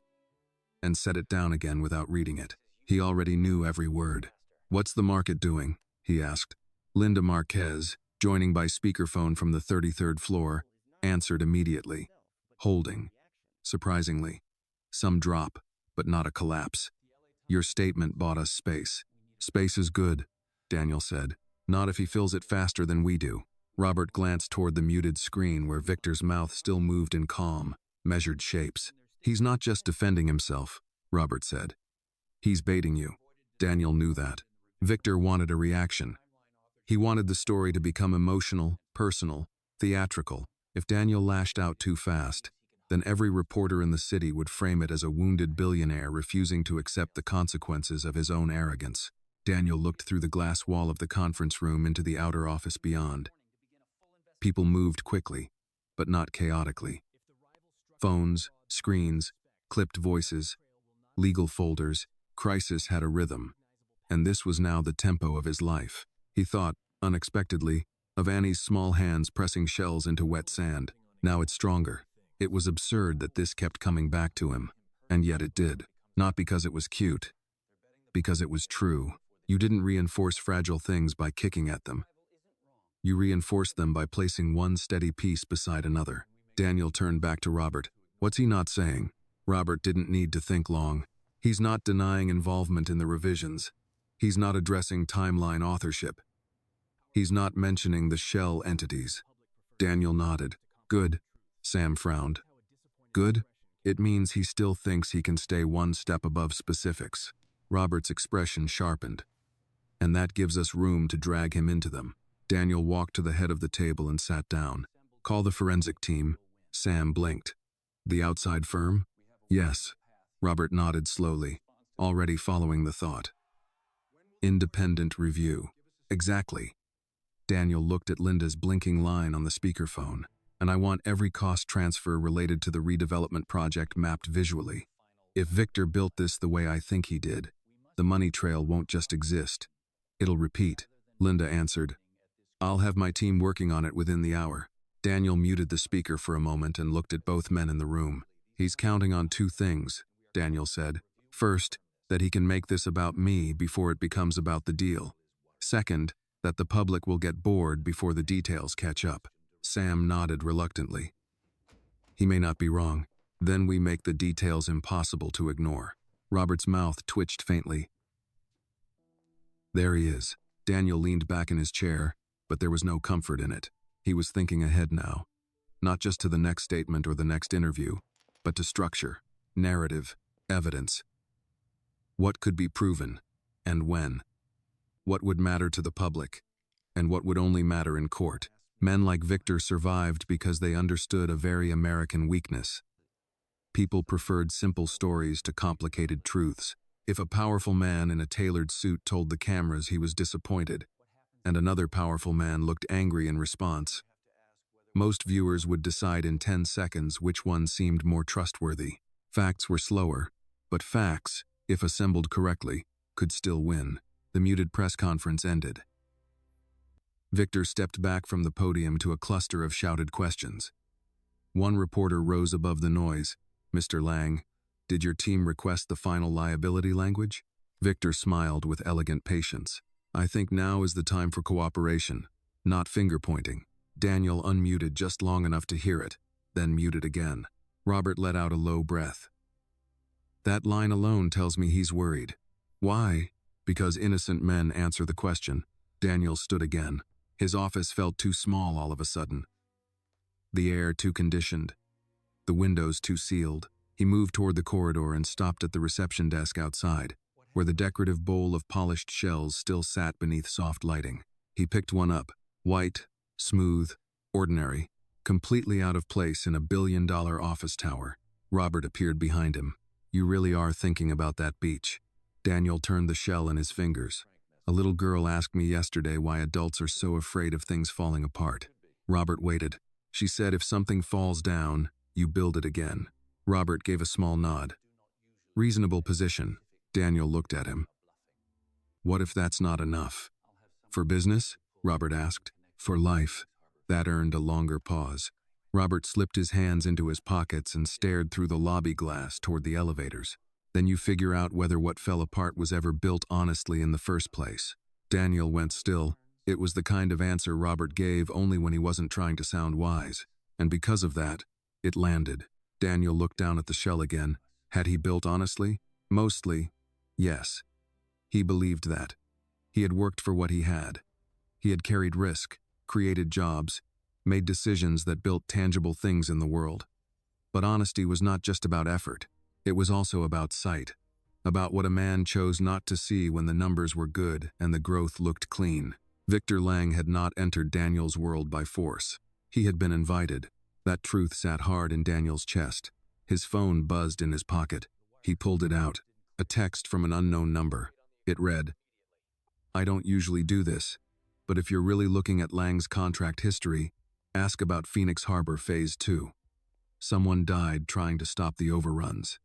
and set it down again without reading it. He already knew every word. "What's the market doing?" he asked. Linda Marquez, joining by speakerphone from the 33rd floor, answered immediately. "Holding. Surprisingly. Some drop, but not a collapse. Your statement bought us space." "Space is good," Daniel said. "Not if he fills it faster than we do." Robert glanced toward the muted screen where Victor's mouth still moved in calm, measured shapes. "He's not just defending himself," Robert said. "He's baiting you." Daniel knew that. Victor wanted a reaction. He wanted the story to become emotional, personal, theatrical. If Daniel lashed out too fast, then every reporter in the city would frame it as a wounded billionaire refusing to accept the consequences of his own arrogance. Daniel looked through the glass wall of the conference room into the outer office beyond. People moved quickly, but not chaotically. Phones, screens, clipped voices, legal folders. Crisis had a rhythm, and this was now the tempo of his life. He thought, unexpectedly, of Annie's small hands pressing shells into wet sand. Now it's stronger. It was absurd that this kept coming back to him, and yet it did. Not because it was cute, because it was true. You didn't reinforce fragile things by kicking at them. You reinforce them by placing one steady piece beside another. Daniel turned back to Robert. What's he not saying? Robert didn't need to think long. He's not denying involvement in the revisions. He's not addressing timeline authorship. He's not mentioning the shell entities. Daniel nodded. Good. Sam frowned. Good? It means he still thinks he can stay one step above specifics. Robert's expression sharpened. And that gives us room to drag him into them. Daniel walked to the head of the table and sat down. Call the forensic team. Sam blinked. The outside firm? Yes. Robert nodded slowly, already following the thought. Independent review. Exactly. Daniel looked at Linda's blinking line on the speakerphone. And I want every cost transfer related to the redevelopment project mapped visually. If Victor built this the way I think he did, the money trail won't just exist. It'll repeat. Linda answered. I'll have my team working on it within the hour. Daniel muted the speaker for a moment and looked at both men in the room. He's counting on two things, Daniel said. First, that he can make this about me before it becomes about the deal. Second, that the public will get bored before the details catch up. Sam nodded reluctantly. He may not be wrong. Then we make the details impossible to ignore. Robert's mouth twitched faintly. There he is. Daniel leaned back in his chair, but there was no comfort in it. He was thinking ahead now. Not just to the next statement or the next interview, but to structure, narrative, evidence. What could be proven, and when? What would matter to the public, and what would only matter in court? Men like Victor survived because they understood a very American weakness. People preferred simple stories to complicated truths. If a powerful man in a tailored suit told the cameras he was disappointed, and another powerful man looked angry in response, most viewers would decide in 10 seconds which one seemed more trustworthy. Facts were slower, but facts, if assembled correctly, could still win. The muted press conference ended. Victor stepped back from the podium to a cluster of shouted questions. One reporter rose above the noise. Mr. Lang, did your team request the final liability language? Victor smiled with elegant patience. I think now is the time for cooperation, not finger-pointing. Daniel unmuted just long enough to hear it, then muted again. Robert let out a low breath. That line alone tells me he's worried. Why? Because innocent men answer the question. Daniel stood again. His office felt too small all of a sudden. The air too conditioned. The windows too sealed. He moved toward the corridor and stopped at the reception desk outside, where the decorative bowl of polished shells still sat beneath soft lighting. He picked one up, white, smooth, ordinary, completely out of place in a billion-dollar office tower. Robert appeared behind him. You really are thinking about that beach. Daniel turned the shell in his fingers. A little girl asked me yesterday why adults are so afraid of things falling apart. Robert waited. She said if something falls down, you build it again. Robert gave a small nod. Reasonable position. Daniel looked at him. What if that's not enough? For business? Robert asked. For life. That earned a longer pause. Robert slipped his hands into his pockets and stared through the lobby glass toward the elevators. Then you figure out whether what fell apart was ever built honestly in the first place. Daniel went still. It was the kind of answer Robert gave only when he wasn't trying to sound wise. And because of that, it landed. Daniel looked down at the shell again. Had he built honestly? Mostly, yes. He believed that. He had worked for what he had. He had carried risk, created jobs, made decisions that built tangible things in the world. But honesty was not just about effort. It was also about sight, about what a man chose not to see when the numbers were good and the growth looked clean. Victor Lang had not entered Daniel's world by force. He had been invited. That truth sat hard in Daniel's chest. His phone buzzed in his pocket. He pulled it out. A text from an unknown number. It read, I don't usually do this, but if you're really looking at Lang's contract history, ask about Phoenix Harbor Phase 2. Someone died trying to stop the overruns.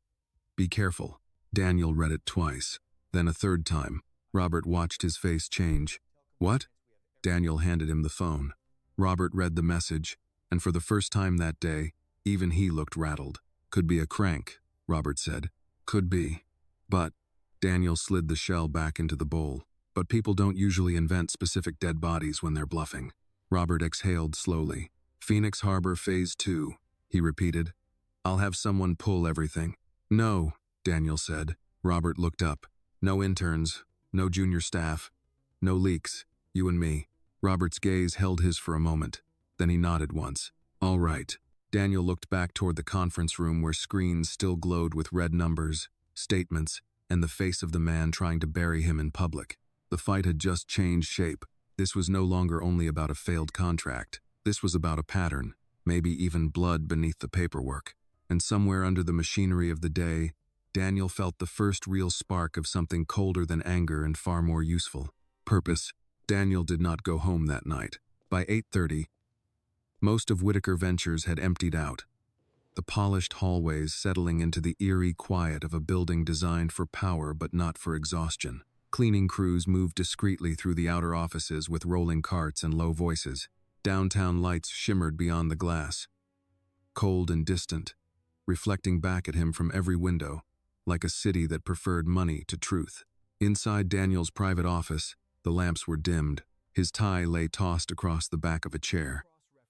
Be careful. Daniel read it twice, then a third time. Robert watched his face change. What? Daniel handed him the phone. Robert read the message, and for the first time that day, even he looked rattled. Could be a crank, Robert said. Could be. But, Daniel slid the shell back into the bowl. But people don't usually invent specific dead bodies when they're bluffing. Robert exhaled slowly. Phoenix Harbor Phase 2, he repeated. I'll have someone pull everything. No, Daniel said. Robert looked up. No interns, no junior staff, no leaks, you and me. Robert's gaze held his for a moment. Then he nodded once. All right. Daniel looked back toward the conference room where screens still glowed with red numbers, statements, and the face of the man trying to bury him in public. The fight had just changed shape. This was no longer only about a failed contract. This was about a pattern, maybe even blood beneath the paperwork. And somewhere under the machinery of the day, Daniel felt the first real spark of something colder than anger and far more useful. Purpose. Daniel did not go home that night. By 8:30, most of Whitaker Ventures had emptied out, the polished hallways settling into the eerie quiet of a building designed for power but not for exhaustion. Cleaning crews moved discreetly through the outer offices with rolling carts and low voices. Downtown lights shimmered beyond the glass, cold and distant, reflecting back at him from every window, like a city that preferred money to truth. Inside Daniel's private office, the lamps were dimmed. His tie lay tossed across the back of a chair.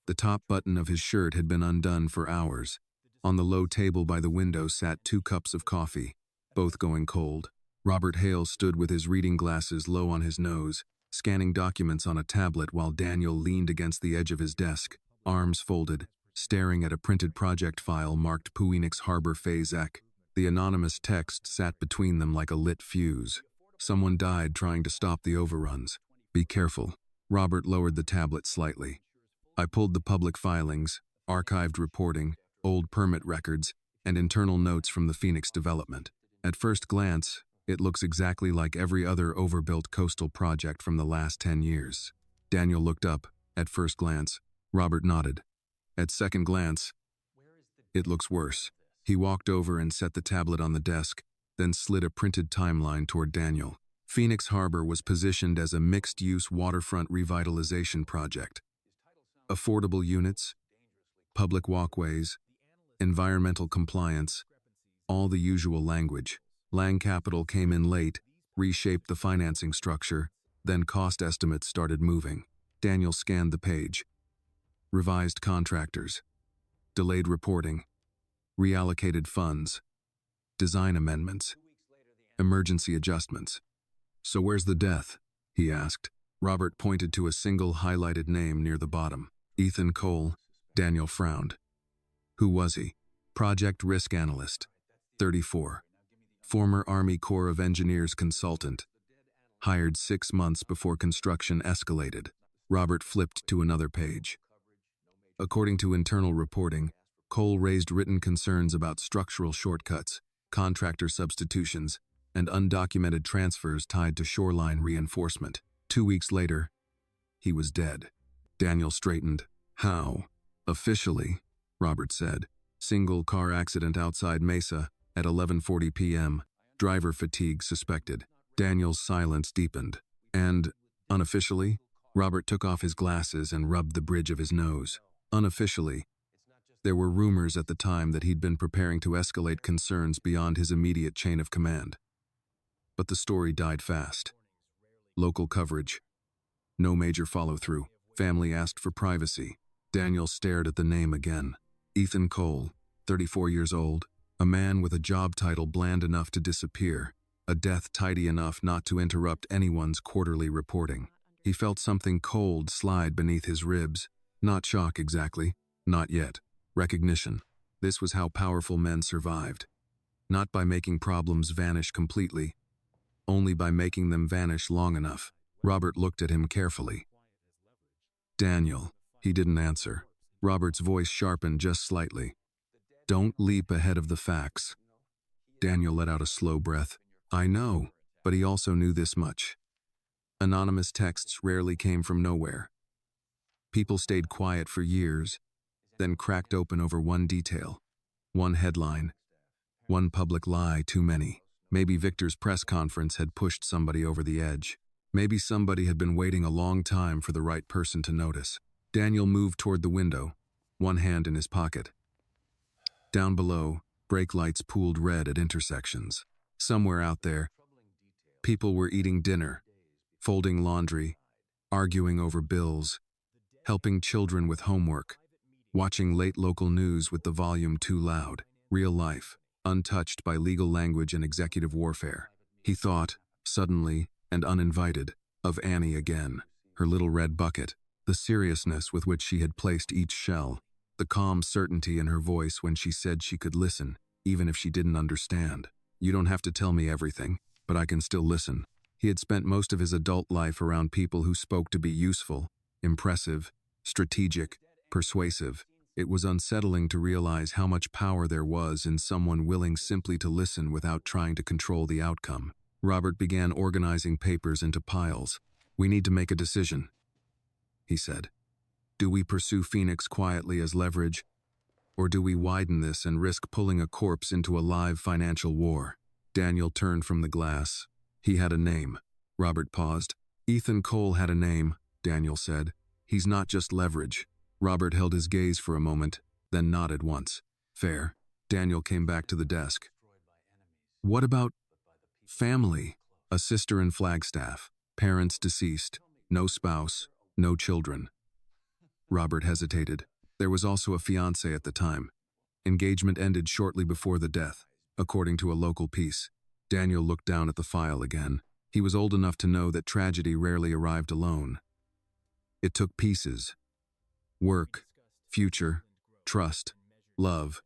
The top button of his shirt had been undone for hours. On the low table by the window sat 2 cups of coffee, both going cold. Robert Hale stood with his reading glasses low on his nose, scanning documents on a tablet while Daniel leaned against the edge of his desk, arms folded, staring at a printed project file marked Phoenix Harbor Phase Ec. The anonymous text sat between them like a lit fuse. Someone died trying to stop the overruns. Be careful. Robert lowered the tablet slightly. I pulled the public filings, archived reporting, old permit records, and internal notes from the Phoenix development. At first glance, it looks exactly like every other overbuilt coastal project from the last 10 years. Daniel looked up. At first glance, Robert nodded. At second glance, it looks worse. He walked over and set the tablet on the desk, then slid a printed timeline toward Daniel. Phoenix Harbor was positioned as a mixed-use waterfront revitalization project. Affordable units, public walkways, environmental compliance, all the usual language. Lang Capital came in late, reshaped the financing structure, then cost estimates started moving. Daniel scanned the page. Revised contractors, delayed reporting, reallocated funds, design amendments, emergency adjustments. So where's the death? He asked. Robert pointed to a single highlighted name near the bottom. Ethan Cole. Daniel frowned. Who was he? Project Risk Analyst. 34. Former Army Corps of Engineers consultant. Hired 6 months before construction escalated. Robert flipped to another page. According to internal reporting, Cole raised written concerns about structural shortcuts, contractor substitutions, and undocumented transfers tied to shoreline reinforcement. 2 weeks later, he was dead. Daniel straightened. How? Officially, Robert said. Single car accident outside Mesa at 11:40 p.m. Driver fatigue suspected. Daniel's silence deepened. And, unofficially? Robert took off his glasses and rubbed the bridge of his nose. Unofficially, there were rumors at the time that he'd been preparing to escalate concerns beyond his immediate chain of command. But the story died fast. Local coverage. No major follow-through. Family asked for privacy. Daniel stared at the name again. Ethan Cole, 34 years old, a man with a job title bland enough to disappear, a death tidy enough not to interrupt anyone's quarterly reporting. He felt something cold slide beneath his ribs. Not shock exactly. Not yet. Recognition. This was how powerful men survived. Not by making problems vanish completely, only by making them vanish long enough. Robert looked at him carefully. Daniel. He didn't answer. Robert's voice sharpened just slightly. Don't leap ahead of the facts. Daniel let out a slow breath. I know, but he also knew this much. Anonymous texts rarely came from nowhere. People stayed quiet for years, then cracked open over one detail, one headline, one public lie too many. Maybe Victor's press conference had pushed somebody over the edge. Maybe somebody had been waiting a long time for the right person to notice. Daniel moved toward the window, one hand in his pocket. Down below, brake lights pooled red at intersections. Somewhere out there, people were eating dinner, folding laundry, arguing over bills, helping children with homework, watching late local news with the volume too loud, real life, untouched by legal language and executive warfare. He thought, suddenly and uninvited, of Annie again, her little red bucket, the seriousness with which she had placed each shell, the calm certainty in her voice when she said she could listen, even if she didn't understand. You don't have to tell me everything, but I can still listen. He had spent most of his adult life around people who spoke to be useful, impressive, strategic, persuasive. It was unsettling to realize how much power there was in someone willing simply to listen without trying to control the outcome. Robert began organizing papers into piles. We need to make a decision, he said. Do we pursue Phoenix quietly as leverage, or do we widen this and risk pulling a corpse into a live financial war? Daniel turned from the glass. He had a name. Robert paused. Ethan Cole had a name, Daniel said. He's not just leverage. Robert held his gaze for a moment, then nodded once. Fair. Daniel came back to the desk. What about family? A sister in Flagstaff, parents deceased, no spouse, no children. Robert hesitated. There was also a fiancé at the time. Engagement ended shortly before the death, according to a local piece. Daniel looked down at the file again. He was old enough to know that tragedy rarely arrived alone. It took pieces. Work, future, trust, love,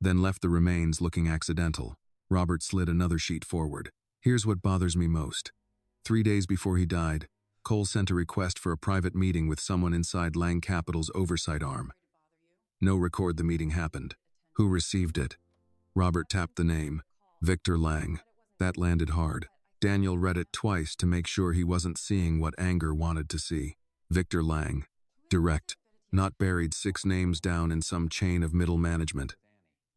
then left the remains looking accidental. Robert slid another sheet forward. Here's what bothers me most. 3 days before he died, Cole sent a request for a private meeting with someone inside Lang Capital's oversight arm. No record the meeting happened. Who received it? Robert tapped the name. Victor Lang. That landed hard. Daniel read it twice to make sure he wasn't seeing what anger wanted to see. Victor Lang. Direct. Not buried 6 names down in some chain of middle management.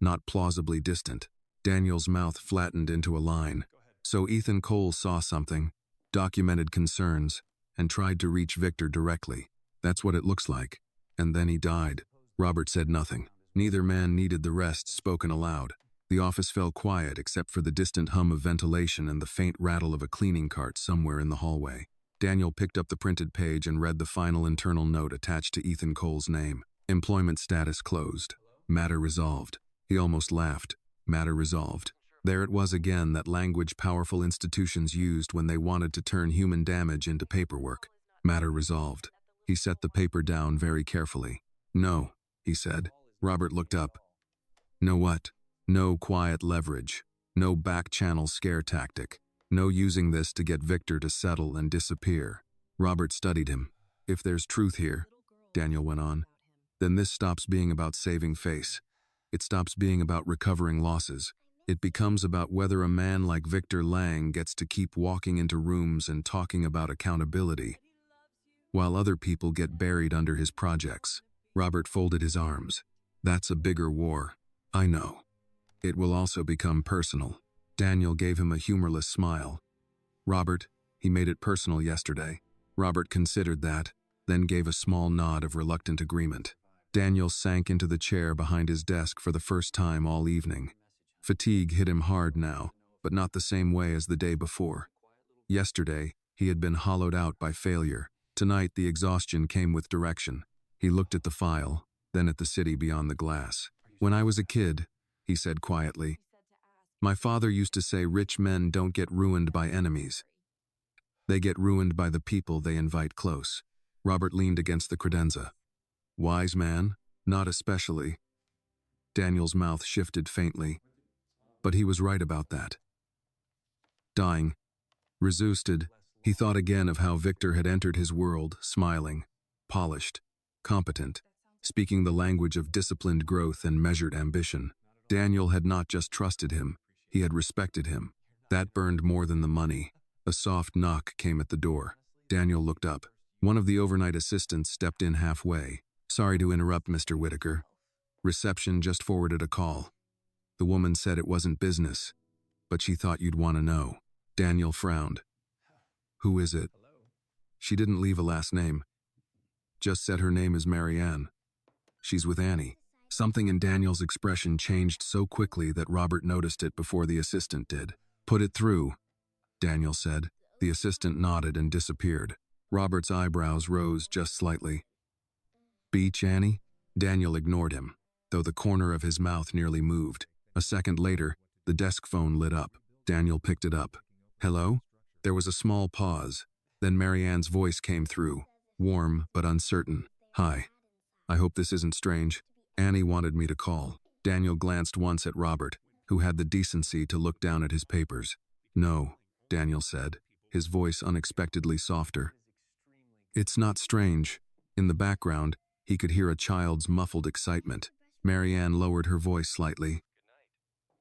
Not plausibly distant. Daniel's mouth flattened into a line. So Ethan Cole saw something, documented concerns, and tried to reach Victor directly. That's what it looks like. And then he died. Robert said nothing. Neither man needed the rest spoken aloud. The office fell quiet except for the distant hum of ventilation and the faint rattle of a cleaning cart somewhere in the hallway. Daniel picked up the printed page and read the final internal note attached to Ethan Cole's name. Employment status closed. Matter resolved. He almost laughed. Matter resolved. There it was again, that language powerful institutions used when they wanted to turn human damage into paperwork. Matter resolved. He set the paper down very carefully. No, he said. Robert looked up. No what? No quiet leverage. No back-channel scare tactic. No using this to get Victor to settle and disappear. Robert studied him. If there's truth here, Daniel went on, then this stops being about saving face. It stops being about recovering losses. It becomes about whether a man like Victor Lang gets to keep walking into rooms and talking about accountability, while other people get buried under his projects. Robert folded his arms. That's a bigger war. I know. It will also become personal. Daniel gave him a humorless smile. Robert, he made it personal yesterday. Robert considered that, then gave a small nod of reluctant agreement. Daniel sank into the chair behind his desk for the first time all evening. Fatigue hit him hard now, but not the same way as the day before. Yesterday, he had been hollowed out by failure. Tonight, the exhaustion came with direction. He looked at the file, then at the city beyond the glass. When I was a kid, he said quietly, my father used to say rich men don't get ruined by enemies. They get ruined by the people they invite close. Robert leaned against the credenza. Wise man? Not especially. Daniel's mouth shifted faintly, but he was right about that. Dying. Resusted, he thought again of how Victor had entered his world, smiling, polished, competent, speaking the language of disciplined growth and measured ambition. Daniel had not just trusted him, he had respected him. That burned more than the money. A soft knock came at the door. Daniel looked up. One of the overnight assistants stepped in halfway. Sorry to interrupt, Mr. Whitaker. Reception just forwarded a call. The woman said it wasn't business, but she thought you'd want to know. Daniel frowned. Who is it? She didn't leave a last name. Just said her name is Marianne. She's with Annie. Something in Daniel's expression changed so quickly that Robert noticed it before the assistant did. Put it through, Daniel said. The assistant nodded and disappeared. Robert's eyebrows rose just slightly. Beach, Annie? Daniel ignored him, though the corner of his mouth nearly moved. A second later, the desk phone lit up. Daniel picked it up. Hello? There was a small pause. Then Marianne's voice came through, warm but uncertain. Hi. I hope this isn't strange. Annie wanted me to call. Daniel glanced once at Robert, who had the decency to look down at his papers. No, Daniel said, his voice unexpectedly softer. It's not strange. In the background, he could hear a child's muffled excitement. Marianne lowered her voice slightly.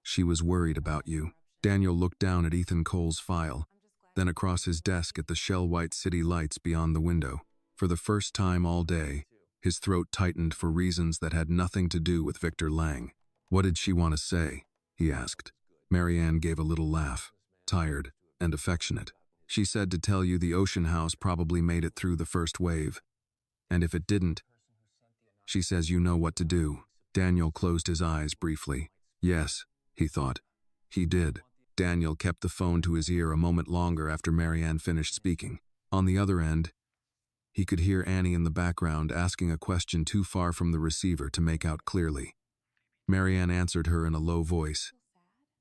She was worried about you. Daniel looked down at Ethan Cole's file, then across his desk at the shell-white city lights beyond the window. For the first time all day, his throat tightened for reasons that had nothing to do with Victor Lang. What did she want to say? He asked. Marianne gave a little laugh, tired and affectionate. She said to tell you the ocean house probably made it through the first wave. And if it didn't, she says you know what to do. Daniel closed his eyes briefly. Yes, he thought. He did. Daniel kept the phone to his ear a moment longer after Marianne finished speaking. On the other end, he could hear Annie in the background asking a question too far from the receiver to make out clearly. Marianne answered her in a low voice,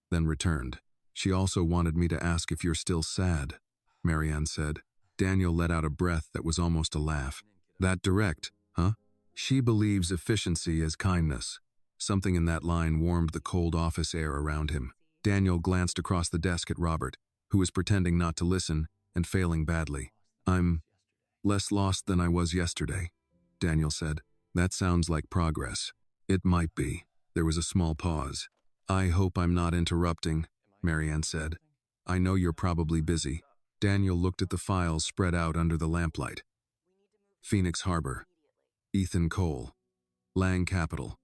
then returned. She also wanted me to ask if you're still sad, Marianne said. Daniel let out a breath that was almost a laugh. That direct, huh? She believes efficiency is kindness. Something in that line warmed the cold office air around him. Daniel glanced across the desk at Robert, who was pretending not to listen and failing badly. I'm less lost than I was yesterday, Daniel said. That sounds like progress. It might be. There was a small pause. I hope I'm not interrupting, Marianne said. I know you're probably busy. Daniel looked at the files spread out under the lamplight. Phoenix Harbor. Ethan Cole. Lang Capital.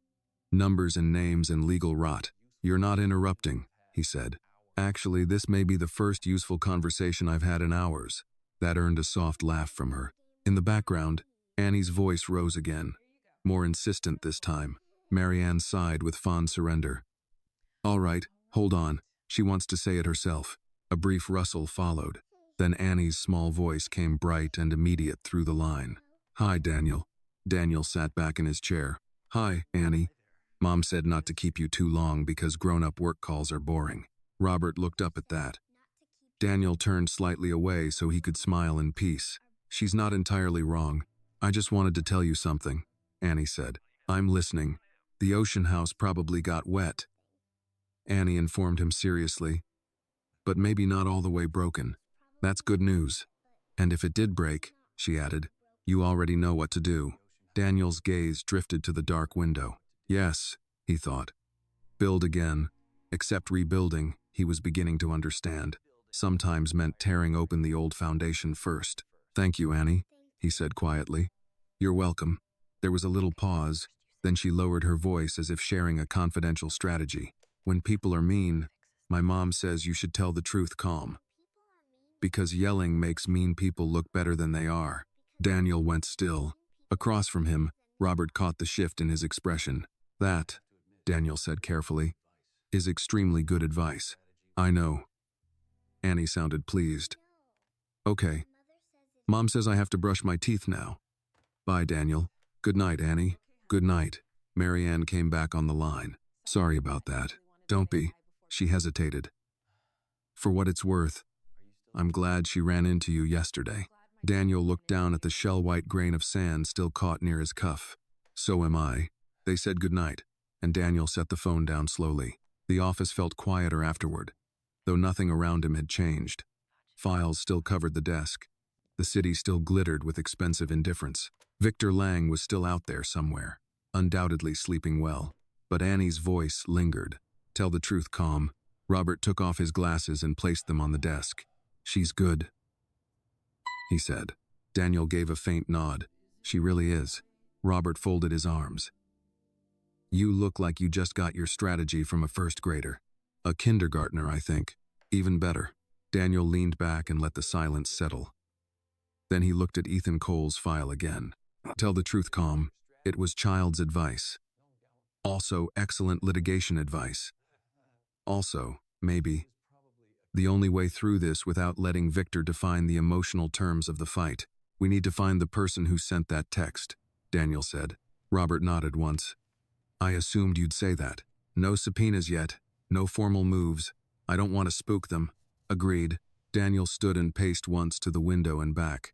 Numbers and names and legal rot. You're not interrupting, he said. Actually, this may be the first useful conversation I've had in hours. That earned a soft laugh from her. In the background, Annie's voice rose again, more insistent this time. Marianne sighed with fond surrender. All right, hold on. She wants to say it herself. A brief rustle followed. Then Annie's small voice came bright and immediate through the line. Hi, Daniel. Daniel sat back in his chair. Hi, Annie. Mom said not to keep you too long because grown-up work calls are boring. Robert looked up at that. Daniel turned slightly away so he could smile in peace. She's not entirely wrong. I just wanted to tell you something, Annie said. I'm listening. The ocean house probably got wet. Annie informed him seriously. But maybe not all the way broken. That's good news. And if it did break, she added, you already know what to do. Daniel's gaze drifted to the dark window. Yes, he thought. Build again. Except rebuilding, he was beginning to understand, sometimes meant tearing open the old foundation first. Thank you, Annie, he said quietly. You're welcome. There was a little pause, then she lowered her voice as if sharing a confidential strategy. When people are mean, my mom says you should tell the truth calm. Because yelling makes mean people look better than they are. Daniel went still. Across from him, Robert caught the shift in his expression. That, Daniel said carefully, is extremely good advice. I know. Annie sounded pleased. Okay. Mom says I have to brush my teeth now. Bye, Daniel. Good night, Annie. Good night. Marianne came back on the line. Sorry about that. Don't be. She hesitated. For what it's worth, I'm glad she ran into you yesterday. Daniel looked down at the shell-white grain of sand still caught near his cuff. So am I. They said goodnight, and Daniel set the phone down slowly. The office felt quieter afterward, though nothing around him had changed. Files still covered the desk. The city still glittered with expensive indifference. Victor Lang was still out there somewhere, undoubtedly sleeping well. But Annie's voice lingered. Tell the truth, calm. Robert took off his glasses and placed them on the desk. She's good, he said. Daniel gave a faint nod. She really is. Robert folded his arms. You look like you just got your strategy from a first grader. A kindergartner, I think. Even better. Daniel leaned back and let the silence settle. Then he looked at Ethan Cole's file again. Tell the truth, calm. It was child's advice. Also, excellent litigation advice. Also, maybe, the only way through this without letting Victor define the emotional terms of the fight. We need to find the person who sent that text. Daniel said. Robert nodded once. I assumed you'd say that. No subpoenas yet. No formal moves. I don't want to spook them. Agreed. Daniel stood and paced once to the window and back.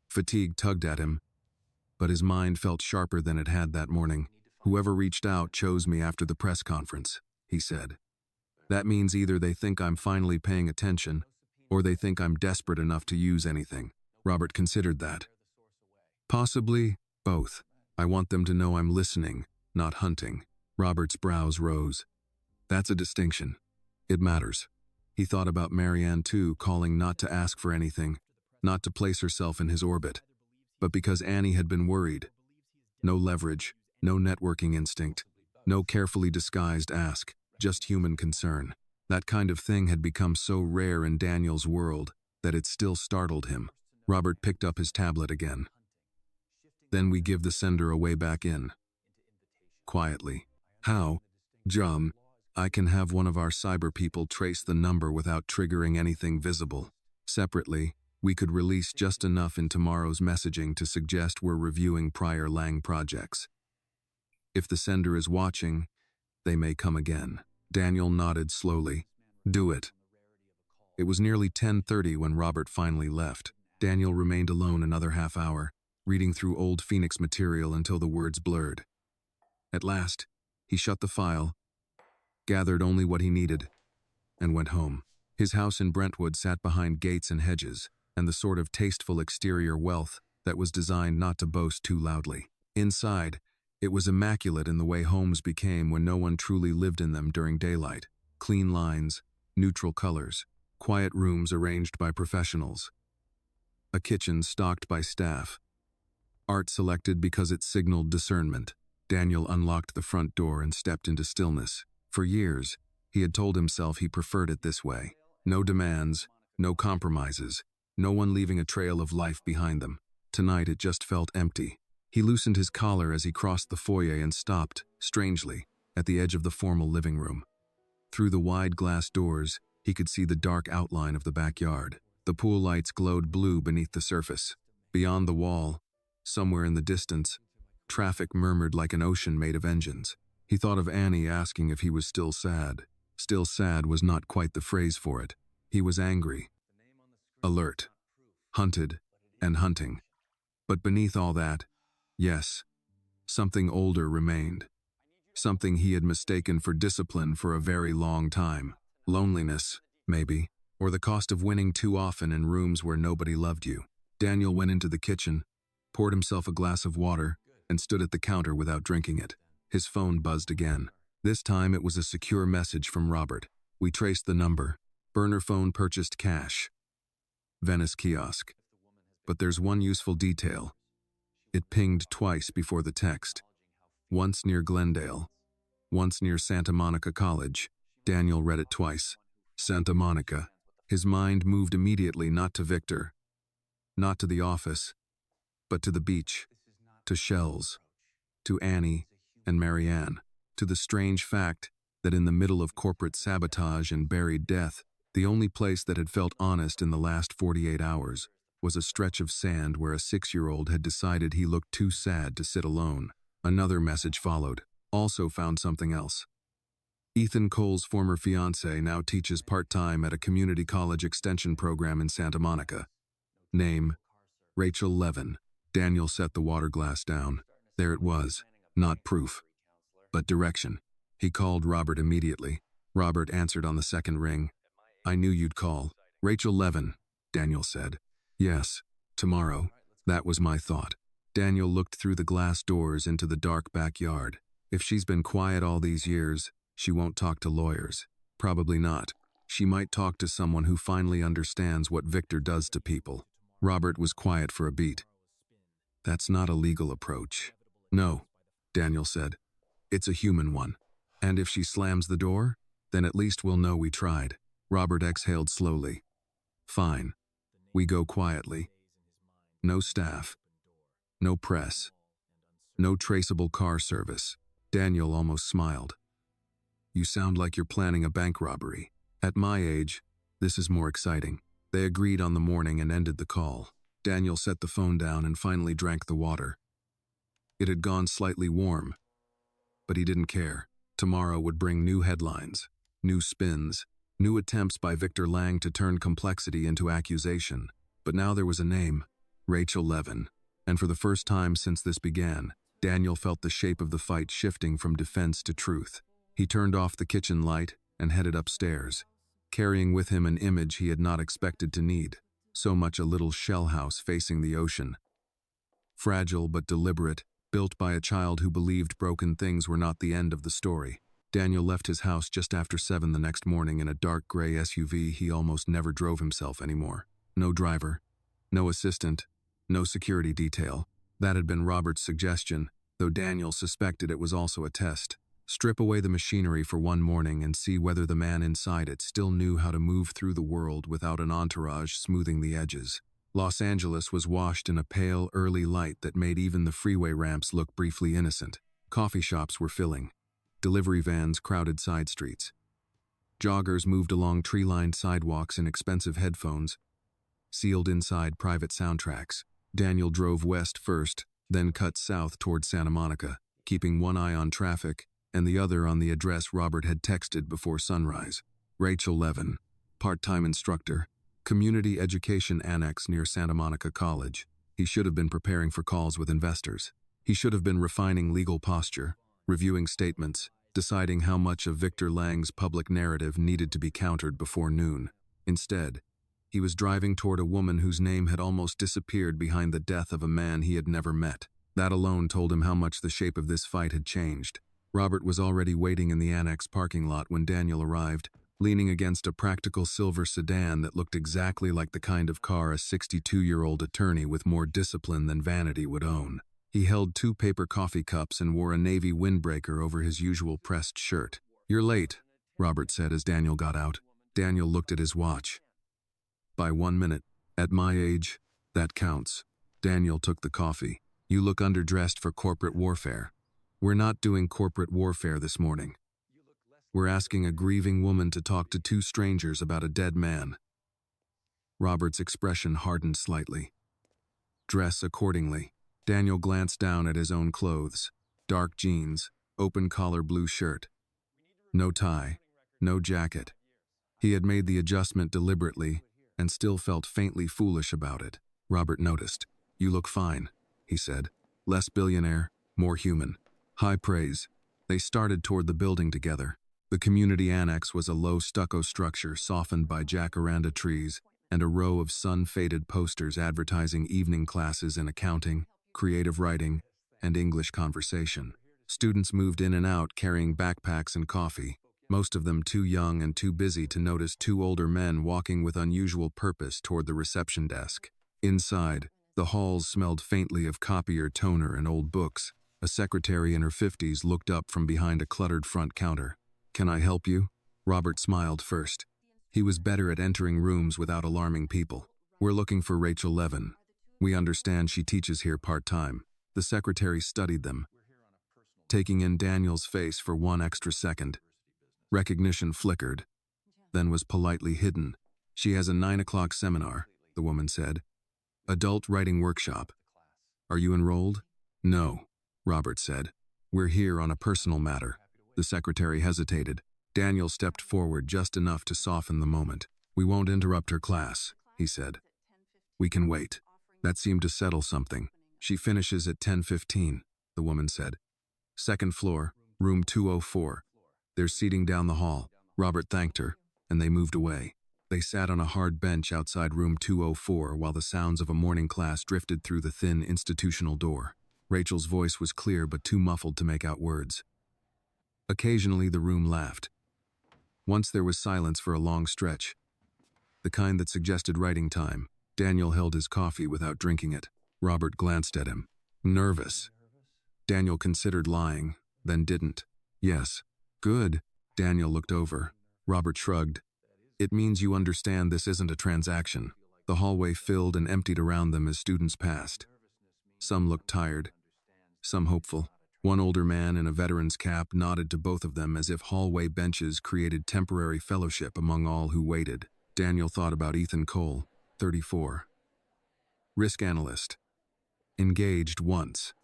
Fatigue tugged at him, but his mind felt sharper than it had that morning. Whoever reached out chose me after the press conference, he said. That means either they think I'm finally paying attention, or they think I'm desperate enough to use anything. Robert considered that. Possibly both. I want them to know I'm listening, not hunting. Robert's brows rose. That's a distinction. It matters. He thought about Marianne too, calling not to ask for anything, not to place herself in his orbit, but because Annie had been worried. No leverage, no networking instinct, no carefully disguised ask, just human concern. That kind of thing had become so rare in Daniel's world that it still startled him. Robert picked up his tablet again. Then we give the sender a way back in. Quietly. How? I can have one of our cyber people trace the number without triggering anything visible. Separately, we could release just enough in tomorrow's messaging to suggest we're reviewing prior Lang projects. If the sender is watching, they may come again. Daniel nodded slowly. Do it. It was nearly 10:30 when Robert finally left. Daniel remained alone another half hour, reading through old Phoenix material until the words blurred. At last, he shut the file, gathered only what he needed, and went home. His house in Brentwood sat behind gates and hedges, and the sort of tasteful exterior wealth that was designed not to boast too loudly. Inside, it was immaculate in the way homes became when no one truly lived in them during daylight. Clean lines, neutral colors, quiet rooms arranged by professionals. A kitchen stocked by staff. Art selected because it signaled discernment. Daniel unlocked the front door and stepped into stillness. For years, he had told himself he preferred it this way. No demands, no compromises, no one leaving a trail of life behind them. Tonight it just felt empty. He loosened his collar as he crossed the foyer and stopped, strangely, at the edge of the formal living room. Through the wide glass doors, he could see the dark outline of the backyard. The pool lights glowed blue beneath the surface. Beyond the wall, somewhere in the distance, traffic murmured like an ocean made of engines. He thought of Annie asking if he was still sad. Still sad was not quite the phrase for it. He was angry, alert, hunted, and hunting. But beneath all that, yes, something older remained. Something he had mistaken for discipline for a very long time. Loneliness, maybe, or the cost of winning too often in rooms where nobody loved you. Daniel went into the kitchen, poured himself a glass of water, and stood at the counter without drinking it. His phone buzzed again. This time it was a secure message from Robert. We traced the number. Burner phone purchased cash. Venice kiosk. But there's one useful detail. It pinged twice before the text. Once near Glendale. Once near Santa Monica College. Daniel read it twice. Santa Monica. His mind moved immediately not to Victor, not to the office, but to the beach, to shells, to Annie and Marianne, to the strange fact that in the middle of corporate sabotage and buried death, the only place that had felt honest in the last 48 hours was a stretch of sand where a 6-year-old had decided he looked too sad to sit alone. Another message followed, also found something else. Ethan Cole's former fiancée now teaches part-time at a community college extension program in Santa Monica. Name, Rachel Levin. Daniel set the water glass down. There it was, not proof, but direction. He called Robert immediately. Robert answered on the second ring. I knew you'd call. Rachel Levin, Daniel said. Yes, tomorrow. That was my thought. Daniel looked through the glass doors into the dark backyard. If she's been quiet all these years, she won't talk to lawyers. Probably not. She might talk to someone who finally understands what Victor does to people. Robert was quiet for a beat. That's not a legal approach. No, Daniel said. It's a human one. And if she slams the door, then at least we'll know we tried. Robert exhaled slowly. Fine. We go quietly. No staff. No press. No traceable car service. Daniel almost smiled. You sound like you're planning a bank robbery. At my age, this is more exciting. They agreed on the morning and ended the call. Daniel set the phone down and finally drank the water. It had gone slightly warm, but he didn't care. Tomorrow would bring new headlines, new spins, new attempts by Victor Lang to turn complexity into accusation. But now there was a name, Rachel Levin. And for the first time since this began, Daniel felt the shape of the fight shifting from defense to truth. He turned off the kitchen light and headed upstairs, carrying with him an image he had not expected to need, so much a little shell house facing the ocean. Fragile but deliberate, built by a child who believed broken things were not the end of the story. Daniel left his house just after 7 the next morning in a dark gray SUV he almost never drove himself anymore. No driver, no assistant, no security detail. That had been Robert's suggestion, though Daniel suspected it was also a test. Strip away the machinery for one morning and see whether the man inside it still knew how to move through the world without an entourage smoothing the edges. Los Angeles was washed in a pale, early light that made even the freeway ramps look briefly innocent. Coffee shops were filling. Delivery vans crowded side streets. Joggers moved along tree-lined sidewalks in expensive headphones, sealed inside private soundtracks. Daniel drove west first, then cut south toward Santa Monica, keeping one eye on traffic and the other on the address Robert had texted before sunrise. Rachel Levin, part-time instructor, Community Education Annex near Santa Monica College. He should have been preparing for calls with investors. He should have been refining legal posture, reviewing statements, deciding how much of Victor Lang's public narrative needed to be countered before noon. Instead, he was driving toward a woman whose name had almost disappeared behind the death of a man he had never met. That alone told him how much the shape of this fight had changed. Robert was already waiting in the annex parking lot when Daniel arrived, leaning against a practical silver sedan that looked exactly like the kind of car a 62-year-old attorney with more discipline than vanity would own. He held 2 paper coffee cups and wore a navy windbreaker over his usual pressed shirt. "You're late," Robert said as Daniel got out. Daniel looked at his watch. "By 1 minute. At my age, that counts." Daniel took the coffee. "You look underdressed for corporate warfare." "We're not doing corporate warfare this morning. We're asking a grieving woman to talk to 2 strangers about a dead man." Robert's expression hardened slightly. "Dress accordingly." Daniel glanced down at his own clothes. Dark jeans, open-collar blue shirt. No tie, no jacket. He had made the adjustment deliberately and still felt faintly foolish about it. Robert noticed. "You look fine," he said. "Less billionaire, more human." High praise. They started toward the building together. The community annex was a low stucco structure softened by jacaranda trees and a row of sun-faded posters advertising evening classes in accounting, creative writing, and English conversation. Students moved in and out carrying backpacks and coffee, most of them too young and too busy to notice 2 older men walking with unusual purpose toward the reception desk. Inside, the halls smelled faintly of copier, toner, and old books. A secretary in her 50s looked up from behind a cluttered front counter. "Can I help you?" Robert smiled first. He was better at entering rooms without alarming people. "We're looking for Rachel Levin. We understand she teaches here part-time." The secretary studied them, taking in Daniel's face for 1 extra second. Recognition flickered, then was politely hidden. "She has a 9 o'clock seminar," the woman said. "Adult writing workshop. Are you enrolled?" "No," Robert said. "We're here on a personal matter." The secretary hesitated. Daniel stepped forward just enough to soften the moment. "We won't interrupt her class," he said. "We can wait." That seemed to settle something. "She finishes at 10:15, the woman said. "Second floor, room 204. There's seating down the hall." Robert thanked her, and they moved away. They sat on a hard bench outside room 204 while the sounds of a morning class drifted through the thin institutional door. Rachel's voice was clear but too muffled to make out words. Occasionally the room laughed. Once there was silence for a long stretch, the kind that suggested writing time. Daniel held his coffee without drinking it. Robert glanced at him. "Nervous." Daniel considered lying, then didn't. "Yes." "Good." Daniel looked over. Robert shrugged. "It means you understand this isn't a transaction." The hallway filled and emptied around them as students passed. Some looked tired, some hopeful. One older man in a veteran's cap nodded to both of them as if hallway benches created temporary fellowship among all who waited. Daniel thought about Ethan Cole, 34. Risk analyst. Engaged once.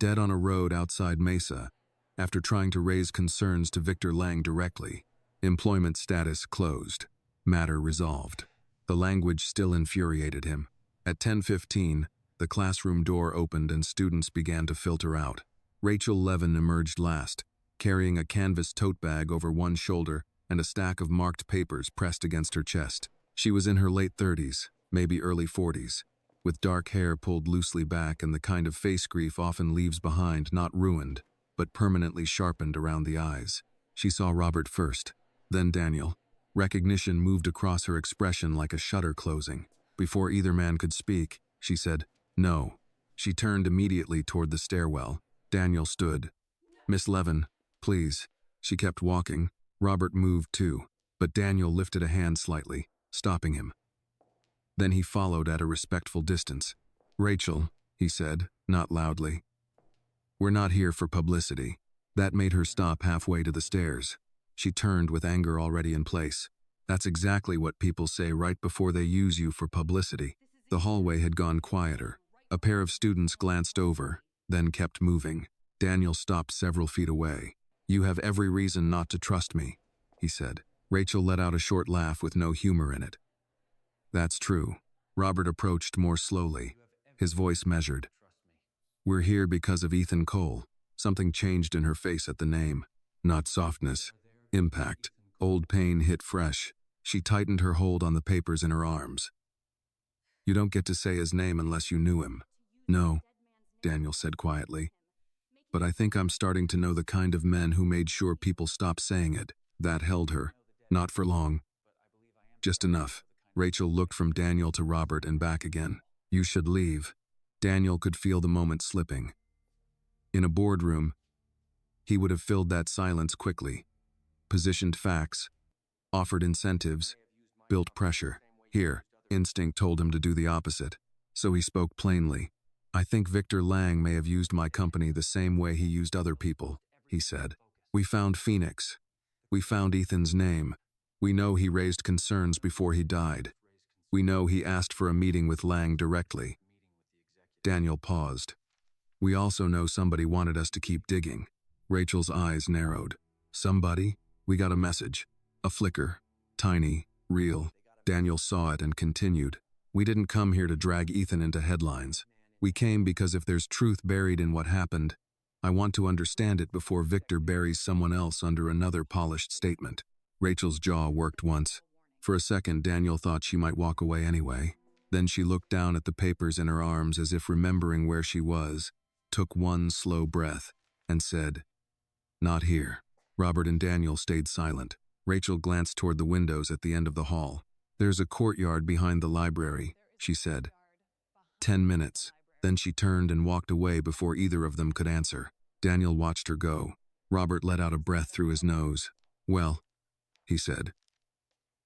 dead on a road outside Mesa, after trying to raise concerns to Victor Lang directly. Employment status closed. Matter resolved. The language still infuriated him. At 10:15, the classroom door opened and students began to filter out. Rachel Levin emerged last, carrying a canvas tote bag over one shoulder and a stack of marked papers pressed against her chest. She was in her late 30s, maybe early 40s, with dark hair pulled loosely back and the kind of face grief often leaves behind, not ruined, but permanently sharpened around the eyes. She saw Robert first, then Daniel. Recognition moved across her expression like a shutter closing. Before either man could speak, she said, "No." She turned immediately toward the stairwell. Daniel stood. "Miss Levin, please." She kept walking. Robert moved too, but Daniel lifted a hand slightly, stopping him. Then he followed at a respectful distance. "Rachel," he said, not loudly. "We're not here for publicity." That made her stop halfway to the stairs. She turned with anger already in place. That's exactly what people say right before they use you for publicity. The hallway had gone quieter. A pair of students glanced over, then kept moving. Daniel stopped several feet away. "You have every reason not to trust me," he said. Rachel let out a short laugh with no humor in it. "That's true." Robert approached more slowly, his voice measured. "We're here because of Ethan Cole." Something changed in her face at the name. Not softness. Impact. Old pain hit fresh. She tightened her hold on the papers in her arms. "You don't get to say his name unless you knew him." "No," Daniel said quietly. "But I think I'm starting to know the kind of men who made sure people stopped saying it." That held her. Not for long. Just enough. Rachel looked from Daniel to Robert and back again. "You should leave." Daniel could feel the moment slipping. In a boardroom, he would have filled that silence quickly. Positioned facts, offered incentives, built pressure. Here, instinct told him to do the opposite. So he spoke plainly. "I think Victor Lang may have used my company the same way he used other people," he said. "We found Phoenix. We found Ethan's name. We know he raised concerns before he died. We know he asked for a meeting with Lang directly." Daniel paused. "We also know somebody wanted us to keep digging." Rachel's eyes narrowed. "Somebody?" "We got a message. A flicker. Tiny. Real." Daniel saw it and continued. "We didn't come here to drag Ethan into headlines. We came because if there's truth buried in what happened, I want to understand it before Victor buries someone else under another polished statement." Rachel's jaw worked once. For a second, Daniel thought she might walk away anyway. Then she looked down at the papers in her arms as if remembering where she was, took one slow breath, and said, "Not here." Robert and Daniel stayed silent. Rachel glanced toward the windows at the end of the hall. "There's a courtyard behind the library," she said. 10 minutes. Then she turned and walked away before either of them could answer. Daniel watched her go. Robert let out a breath through his nose. "Well," he said.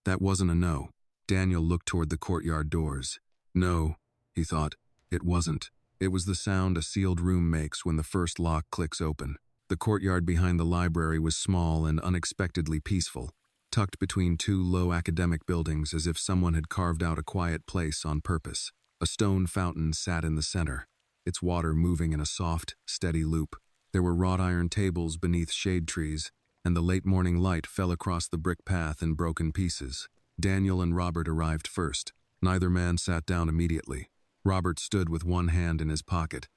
That wasn't a no. Daniel looked toward the courtyard doors. No, he thought. It wasn't. It was the sound a sealed room makes when the first lock clicks open. The courtyard behind the library was small and unexpectedly peaceful, tucked between two low academic buildings as if someone had carved out a quiet place on purpose. A stone fountain sat in the center, its water moving in a soft, steady loop. There were wrought iron tables beneath shade trees, and the late morning light fell across the brick path in broken pieces. Daniel and Robert arrived first. Neither man sat down immediately. Robert stood with one hand in his pocket,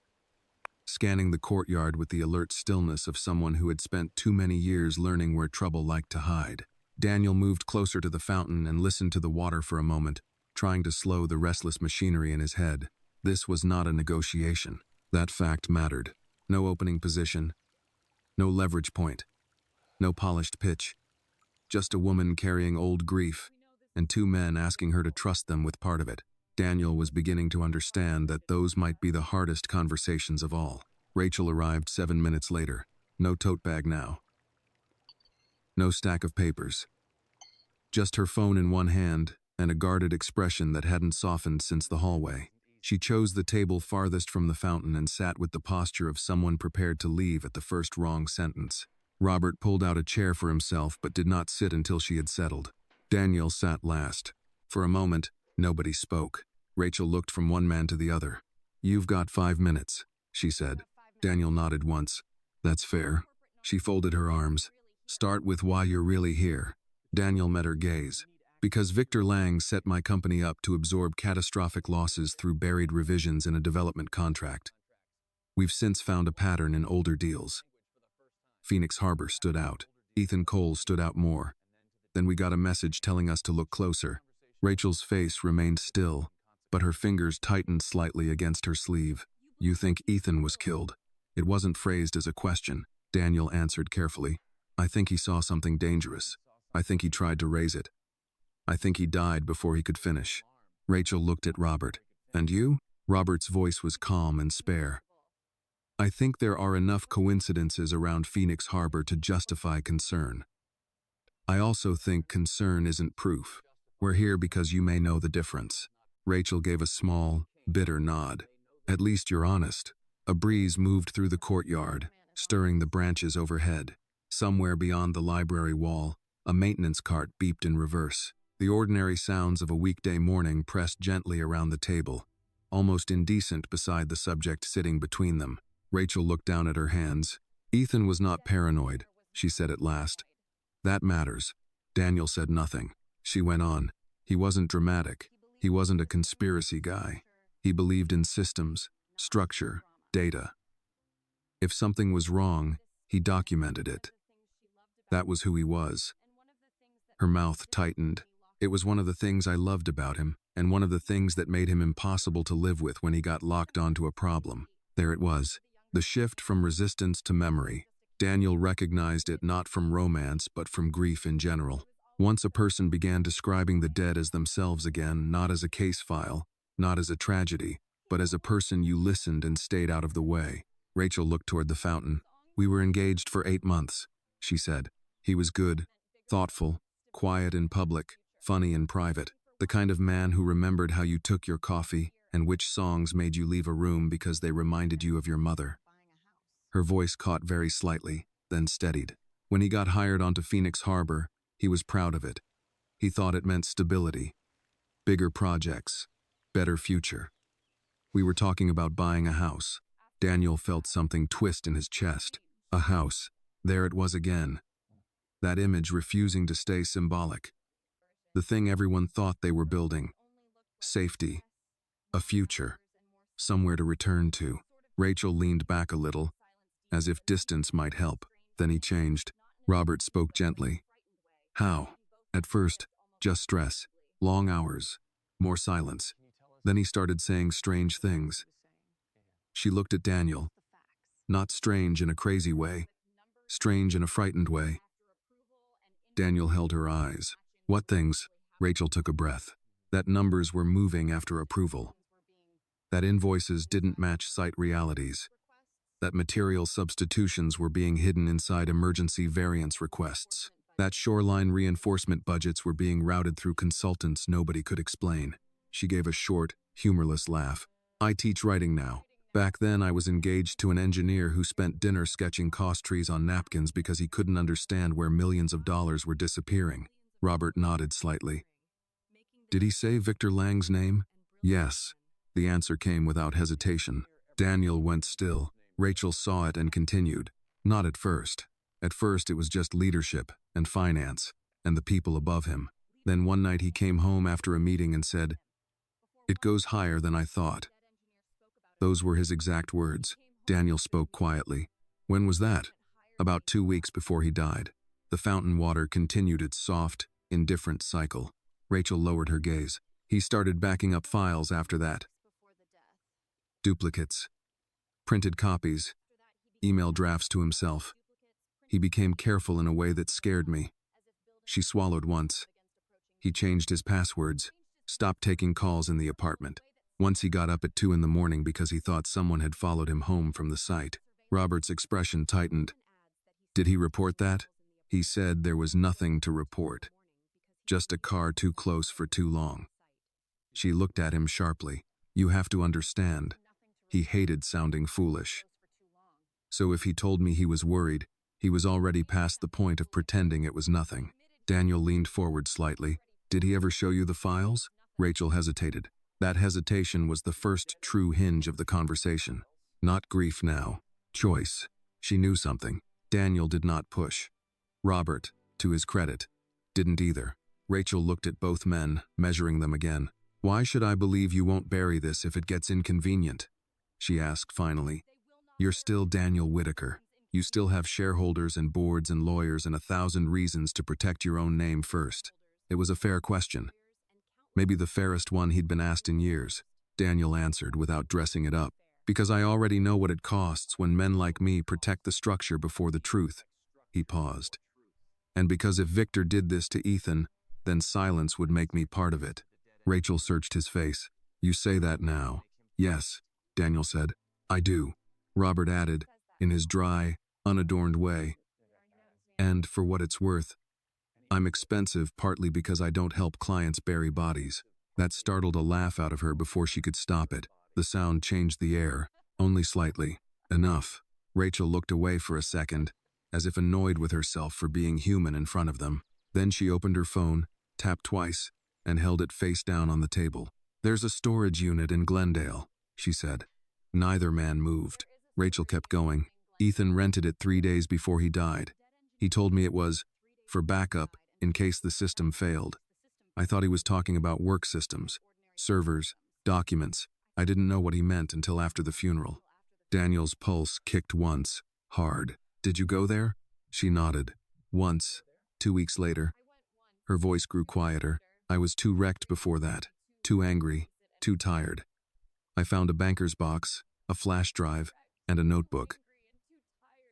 scanning the courtyard with the alert stillness of someone who had spent too many years learning where trouble liked to hide. Daniel moved closer to the fountain and listened to the water for a moment, trying to slow the restless machinery in his head. This was not a negotiation. That fact mattered. No opening position, no leverage point, no polished pitch. Just a woman carrying old grief, and two men asking her to trust them with part of it. Daniel was beginning to understand that those might be the hardest conversations of all. Rachel arrived 7 minutes later. No tote bag now. No stack of papers. Just her phone in one hand and a guarded expression that hadn't softened since the hallway. She chose the table farthest from the fountain and sat with the posture of someone prepared to leave at the first wrong sentence. Robert pulled out a chair for himself but did not sit until she had settled. Daniel sat last. For a moment, nobody spoke. Rachel looked from one man to the other. "You've got 5 minutes," she said. Daniel nodded once. That's fair. She folded her arms. Start with why you're really here. Daniel met her gaze. Because Victor Lang set my company up to absorb catastrophic losses through buried revisions in a development contract. We've since found a pattern in older deals. Phoenix Harbor stood out. Ethan Cole stood out more. Then we got a message telling us to look closer. Rachel's face remained still, but her fingers tightened slightly against her sleeve. You think Ethan was killed? It wasn't phrased as a question. Daniel answered carefully. I think he saw something dangerous. I think he tried to raise it. I think he died before he could finish. Rachel looked at Robert. And you? Robert's voice was calm and spare. I think there are enough coincidences around Phoenix Harbor to justify concern. I also think concern isn't proof. We're here because you may know the difference. Rachel gave a small, bitter nod. At least you're honest. A breeze moved through the courtyard, stirring the branches overhead. Somewhere beyond the library wall, a maintenance cart beeped in reverse. The ordinary sounds of a weekday morning pressed gently around the table, almost indecent beside the subject sitting between them. Rachel looked down at her hands. Ethan was not paranoid, she said at last. That matters. Daniel said nothing. She went on. He wasn't dramatic. He wasn't a conspiracy guy. He believed in systems, structure, data. If something was wrong, he documented it. That was who he was. Her mouth tightened. It was one of the things I loved about him, and one of the things that made him impossible to live with when he got locked onto a problem. There it was. The shift from resistance to memory. Daniel recognized it not from romance, but from grief in general. Once a person began describing the dead as themselves again, not as a case file, not as a tragedy, but as a person you listened and stayed out of the way. Rachel looked toward the fountain. We were engaged for 8 months, she said. He was good, thoughtful, quiet in public, funny in private, the kind of man who remembered how you took your coffee and which songs made you leave a room because they reminded you of your mother. Her voice caught very slightly, then steadied. When he got hired onto Phoenix Harbor, he was proud of it. He thought it meant stability, bigger projects, better future. We were talking about buying a house. Daniel felt something twist in his chest. A house. There it was again. That image refusing to stay symbolic. The thing everyone thought they were building. Safety. A future. Somewhere to return to. Rachel leaned back a little, as if distance might help. Then he changed. Robert spoke gently. How? At first, just stress. Long hours. More silence. Then he started saying strange things. She looked at Daniel. Not strange in a crazy way. Strange in a frightened way. Daniel held her eyes. What things? Rachel took a breath. That numbers were moving after approval. That invoices didn't match site realities. That material substitutions were being hidden inside emergency variance requests. That shoreline reinforcement budgets were being routed through consultants nobody could explain. She gave a short, humorless laugh. I teach writing now. Back then I was engaged to an engineer who spent dinner sketching cost trees on napkins because he couldn't understand where millions of dollars were disappearing. Robert nodded slightly. Did he say Victor Lang's name? Yes. The answer came without hesitation. Daniel went still. Rachel saw it and continued. Not at first. At first it was just leadership and finance and the people above him. Then one night he came home after a meeting and said, "It goes higher than I thought." Those were his exact words. Daniel spoke quietly. When was that? About 2 weeks before he died. The fountain water continued its soft, indifferent cycle. Rachel lowered her gaze. He started backing up files after that. Duplicates. Printed copies. Email drafts to himself. He became careful in a way that scared me. She swallowed once. He changed his passwords, stopped taking calls in the apartment. Once he got up at 2 in the morning because he thought someone had followed him home from the site. Robert's expression tightened. Did he report that? He said there was nothing to report. Just a car too close for too long. She looked at him sharply. You have to understand. He hated sounding foolish. So if he told me he was worried, he was already past the point of pretending it was nothing. Daniel leaned forward slightly. Did he ever show you the files? Rachel hesitated. That hesitation was the first true hinge of the conversation. Not grief now, choice. She knew something. Daniel did not push. Robert, to his credit, didn't either. Rachel looked at both men, measuring them again. "Why should I believe you won't bury this if it gets inconvenient?" she asked finally. "You're still Daniel Whitaker. You still have shareholders and boards and lawyers and 1,000 reasons to protect your own name first." It was a fair question. Maybe the fairest one he'd been asked in years. Daniel answered without dressing it up. "Because I already know what it costs when men like me protect the structure before the truth." He paused. "And because if Victor did this to Ethan, then silence would make me part of it." Rachel searched his face. "You say that now." "Yes," Daniel said. "I do," Robert added, in his dry, unadorned way. "And for what it's worth, I'm expensive partly because I don't help clients bury bodies." That startled a laugh out of her before she could stop it. The sound changed the air, only slightly. "Enough." Rachel looked away for a second, as if annoyed with herself for being human in front of them. Then she opened her phone, tapped twice, and held it face down on the table. "There's a storage unit in Glendale," she said. Neither man moved. Rachel kept going. "Ethan rented it 3 days before he died. He told me it was for backup in case the system failed. I thought he was talking about work systems, servers, documents. I didn't know what he meant until after the funeral." Daniel's pulse kicked once, hard. "Did you go there?" She nodded. "Once, 2 weeks later." Her voice grew quieter. "I was too wrecked before that. Too angry, too tired. I found a banker's box, a flash drive, and a notebook.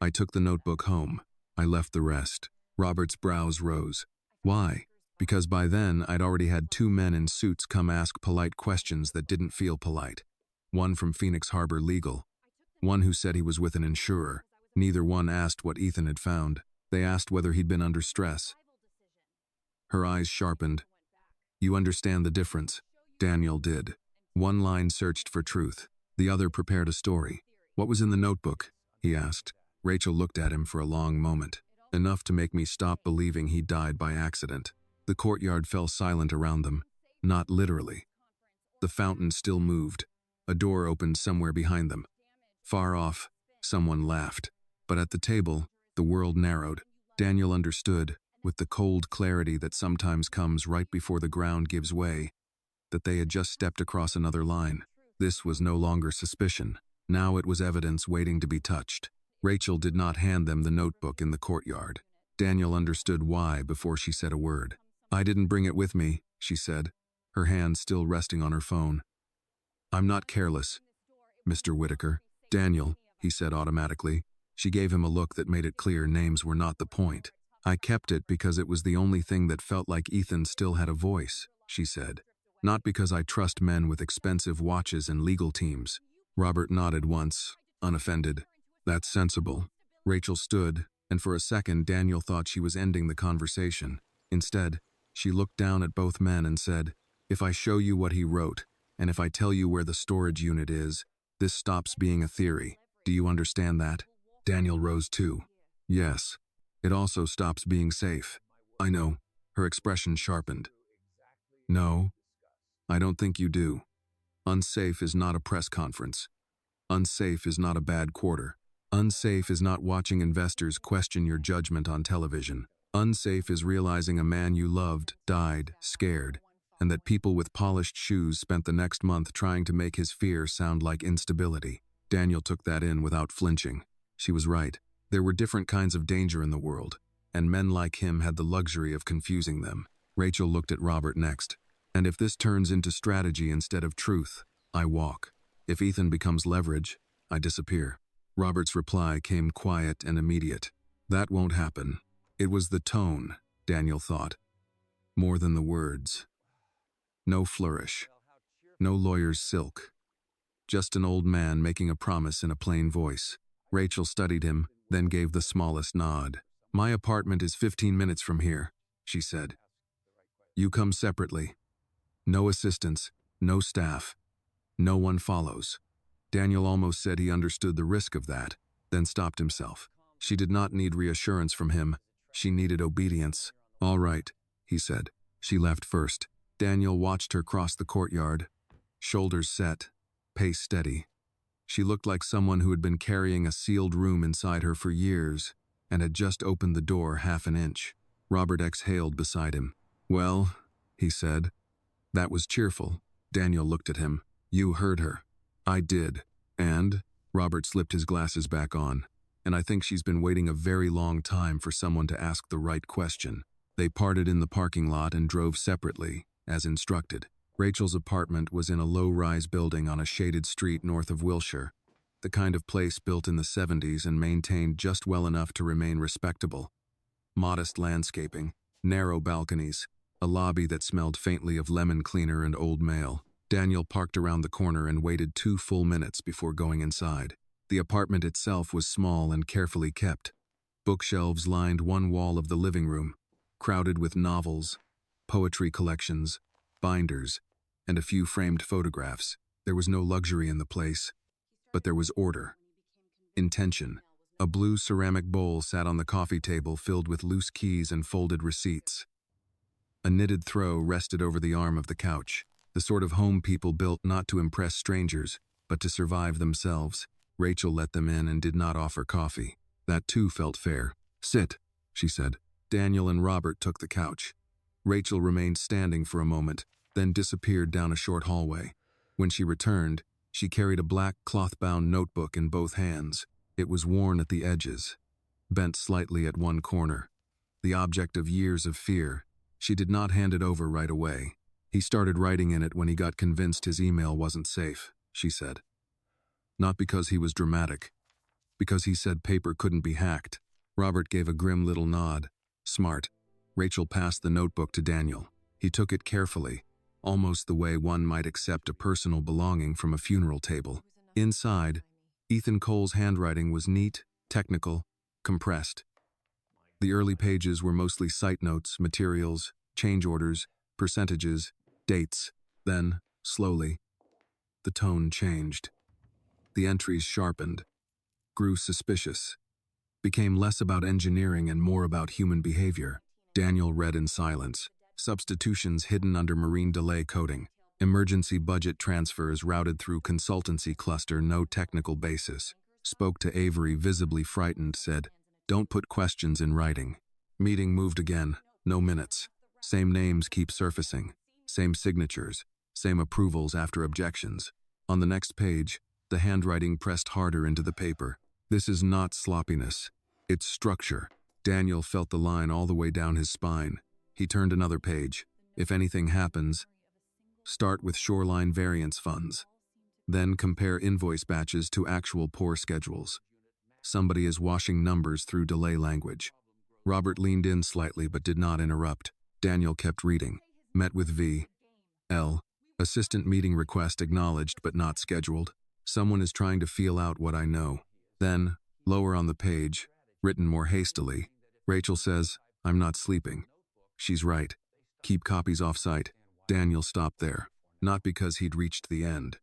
I took the notebook home. I left the rest." Robert's brows rose. "Why?" "Because by then I'd already had 2 men in suits come ask polite questions that didn't feel polite. One from Phoenix Harbor Legal. One who said he was with an insurer. Neither one asked what Ethan had found. They asked whether he'd been under stress." Her eyes sharpened. "You understand the difference?" Daniel did. One line searched for truth. The other prepared a story. "What was in the notebook?" he asked. Rachel looked at him for a long moment. "Enough to make me stop believing he died by accident." The courtyard fell silent around them. Not literally. The fountain still moved. A door opened somewhere behind them. Far off, someone laughed. But at the table, the world narrowed. Daniel understood, with the cold clarity that sometimes comes right before the ground gives way, that they had just stepped across another line. This was no longer suspicion. Now it was evidence waiting to be touched. Rachel did not hand them the notebook in the courtyard. Daniel understood why before she said a word. "I didn't bring it with me," she said, her hand still resting on her phone. "I'm not careless, Mr. Whitaker." "Daniel," he said automatically. She gave him a look that made it clear names were not the point. "I kept it because it was the only thing that felt like Ethan still had a voice," she said. "Not because I trust men with expensive watches and legal teams." Robert nodded once, unoffended. "That's sensible." Rachel stood, and for a second Daniel thought she was ending the conversation. Instead, she looked down at both men and said, "If I show you what he wrote, and if I tell you where the storage unit is, this stops being a theory. Do you understand that?" Daniel rose too. "Yes. It also stops being safe." "I know." Her expression sharpened. "No, I don't think you do. Unsafe is not a press conference. Unsafe is not a bad quarter. Unsafe is not watching investors question your judgment on television. Unsafe is realizing a man you loved died, scared, and that people with polished shoes spent the next month trying to make his fear sound like instability." Daniel took that in without flinching. She was right. There were different kinds of danger in the world, and men like him had the luxury of confusing them. Rachel looked at Robert next. "And if this turns into strategy instead of truth, I walk. If Ethan becomes leverage, I disappear." Robert's reply came quiet and immediate. "That won't happen." It was the tone, Daniel thought, more than the words. No flourish. No lawyer's silk. Just an old man making a promise in a plain voice. Rachel studied him, then gave the smallest nod. "My apartment is 15 minutes from here," she said. "You come separately. No assistants, no staff. No one follows." Daniel almost said he understood the risk of that, then stopped himself. She did not need reassurance from him. She needed obedience. "All right," he said. She left first. Daniel watched her cross the courtyard, shoulders set, pace steady. She looked like someone who had been carrying a sealed room inside her for years and had just opened the door half an inch. Robert exhaled beside him. "Well," he said. That was cheerful. Daniel looked at him. "You heard her." "I did. And?" Robert slipped his glasses back on. "And I think she's been waiting a very long time for someone to ask the right question." They parted in the parking lot and drove separately, as instructed. Rachel's apartment was in a low-rise building on a shaded street north of Wilshire, the kind of place built in the 70s and maintained just well enough to remain respectable. Modest landscaping, narrow balconies, a lobby that smelled faintly of lemon cleaner and old mail. Daniel parked around the corner and waited 2 full minutes before going inside. The apartment itself was small and carefully kept. Bookshelves lined one wall of the living room, crowded with novels, poetry collections, binders, and a few framed photographs. There was no luxury in the place, but there was order. Intention. A blue ceramic bowl sat on the coffee table filled with loose keys and folded receipts. A knitted throw rested over the arm of the couch, the sort of home people built not to impress strangers, but to survive themselves. Rachel let them in and did not offer coffee. That too felt fair. "Sit," she said. Daniel and Robert took the couch. Rachel remained standing for a moment, then disappeared down a short hallway. When she returned, she carried a black cloth-bound notebook in both hands. It was worn at the edges, bent slightly at one corner. The object of years of fear. She did not hand it over right away. "He started writing in it when he got convinced his email wasn't safe," she said. "Not because he was dramatic. Because he said paper couldn't be hacked." Robert gave a grim little nod. "Smart." Rachel passed the notebook to Daniel. He took it carefully, almost the way one might accept a personal belonging from a funeral table. Inside, Ethan Cole's handwriting was neat, technical, compressed. The early pages were mostly site notes, materials, change orders, percentages, dates. Then, slowly, the tone changed. The entries sharpened, grew suspicious, became less about engineering and more about human behavior. Daniel read in silence. Substitutions hidden under marine delay coding. Emergency budget transfers routed through consultancy cluster, no technical basis. Spoke to Avery, visibly frightened, said, "Don't put questions in writing." Meeting moved again, no minutes. Same names keep surfacing. Same signatures. Same approvals after objections. On the next page, the handwriting pressed harder into the paper. "This is not sloppiness. It's structure." Daniel felt the line all the way down his spine. He turned another page. "If anything happens, start with shoreline variance funds. Then compare invoice batches to actual pour schedules. Somebody is washing numbers through delay language." Robert leaned in slightly but did not interrupt. Daniel kept reading. "Met with V.L. Assistant meeting request acknowledged but not scheduled. Someone is trying to feel out what I know." Then, lower on the page, written more hastily, Rachel says, "I'm not sleeping." She's right. Keep copies off-site. Daniel stopped there, not because he'd reached the end.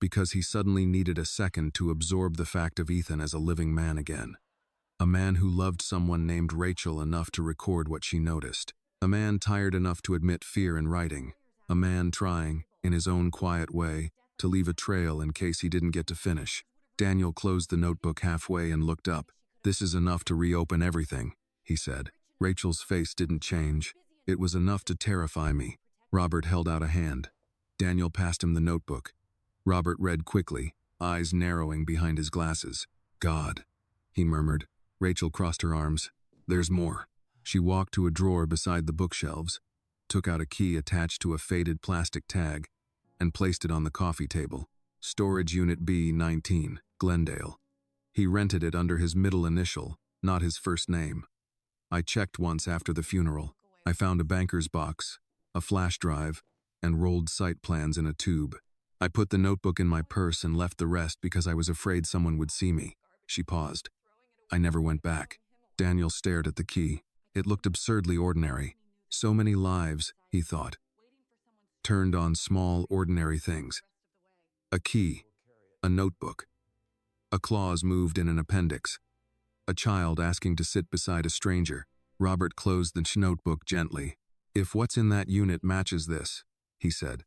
Because he suddenly needed a second to absorb the fact of Ethan as a living man again. A man who loved someone named Rachel enough to record what she noticed. A man tired enough to admit fear in writing. A man trying, in his own quiet way, to leave a trail in case he didn't get to finish. Daniel closed the notebook halfway and looked up. "This is enough to reopen everything," he said. Rachel's face didn't change. "It was enough to terrify me." Robert held out a hand. Daniel passed him the notebook. Robert read quickly, eyes narrowing behind his glasses. "God," he murmured. Rachel crossed her arms. "There's more." She walked to a drawer beside the bookshelves, took out a key attached to a faded plastic tag, and placed it on the coffee table. "Storage Unit B-19, Glendale." He rented it under his middle initial, not his first name. "I checked once after the funeral. I found a banker's box, a flash drive, and rolled site plans in a tube. I put the notebook in my purse and left the rest because I was afraid someone would see me." She paused. "I never went back." Daniel stared at the key. It looked absurdly ordinary. So many lives, he thought, turned on small, ordinary things. A key, a notebook. A clause moved in an appendix. A child asking to sit beside a stranger. Robert closed the notebook gently. "If what's in that unit matches this," he said,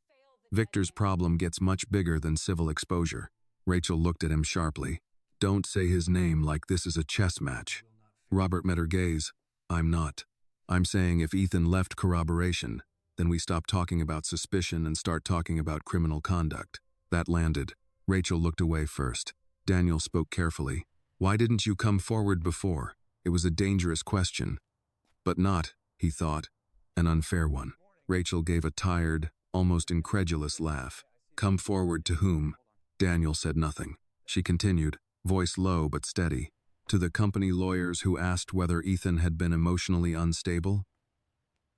"Victor's problem gets much bigger than civil exposure." Rachel looked at him sharply. Don't say his name like this is a chess match. Robert met her gaze. I'm not. I'm saying if Ethan left corroboration, then we stop talking about suspicion and start talking about criminal conduct. That landed. Rachel looked away first. Daniel spoke carefully. Why didn't you come forward before? It was a dangerous question. But not, he thought, an unfair one. Rachel gave a tired, almost incredulous laugh. Come forward to whom? Daniel said nothing. She continued, voice low but steady. To the company lawyers who asked whether Ethan had been emotionally unstable?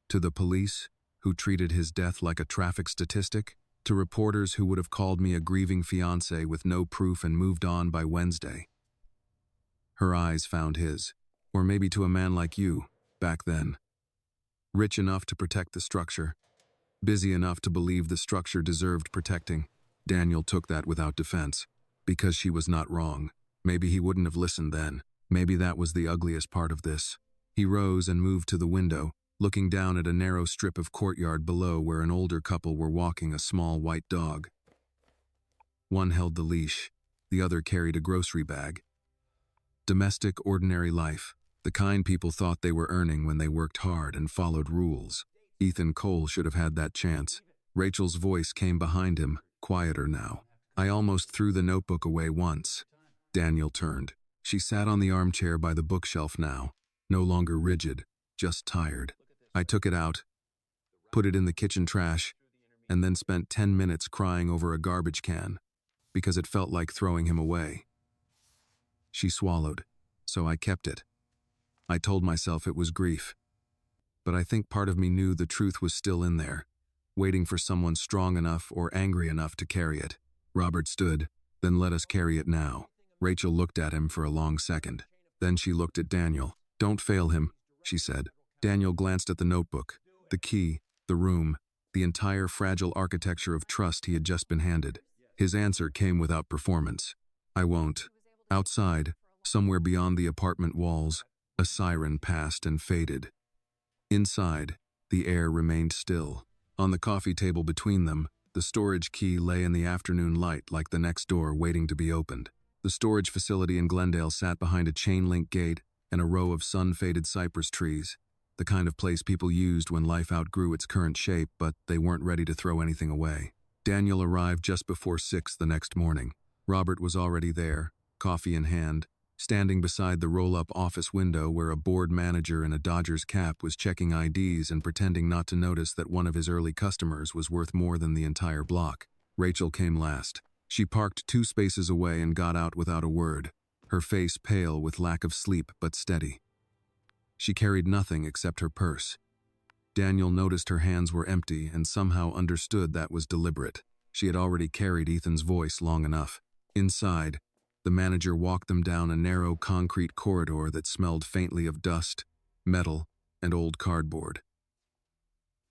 To the police, who treated his death like a traffic statistic? To reporters who would have called me a grieving fiancé with no proof and moved on by Wednesday? Her eyes found his. Or maybe to a man like you, back then. Rich enough to protect the structure. Busy enough to believe the structure deserved protecting. Daniel took that without defense. Because she was not wrong. Maybe he wouldn't have listened then. Maybe that was the ugliest part of this. He rose and moved to the window, looking down at a narrow strip of courtyard below where an older couple were walking a small white dog. One held the leash. The other carried a grocery bag. Domestic, ordinary life. The kind people thought they were earning when they worked hard and followed rules. Ethan Cole should have had that chance. Rachel's voice came behind him, quieter now. I almost threw the notebook away once. Daniel turned. She sat on the armchair by the bookshelf now, no longer rigid, just tired. I took it out, put it in the kitchen trash, and then spent 10 minutes crying over a garbage can, because it felt like throwing him away. She swallowed, so I kept it. I told myself it was grief. But I think part of me knew the truth was still in there, waiting for someone strong enough or angry enough to carry it. Robert stood, then let us carry it now. Rachel looked at him for a long second. Then she looked at Daniel. Don't fail him, she said. Daniel glanced at the notebook, the key, the room, the entire fragile architecture of trust he had just been handed. His answer came without performance. I won't. Outside, somewhere beyond the apartment walls, a siren passed and faded. Inside, the air remained still. On the coffee table between them, the storage key lay in the afternoon light like the next door waiting to be opened. The storage facility in Glendale sat behind a chain-link gate and a row of sun-faded cypress trees, the kind of place people used when life outgrew its current shape, but they weren't ready to throw anything away. Daniel arrived just before 6 the next morning. Robert was already there, coffee in hand, standing beside the roll-up office window where a board manager in a Dodgers cap was checking IDs and pretending not to notice that one of his early customers was worth more than the entire block. Rachel came last. She parked 2 spaces away and got out without a word, her face pale with lack of sleep but steady. She carried nothing except her purse. Daniel noticed her hands were empty and somehow understood that was deliberate. She had already carried Ethan's voice long enough. Inside, the manager walked them down a narrow concrete corridor that smelled faintly of dust, metal, and old cardboard.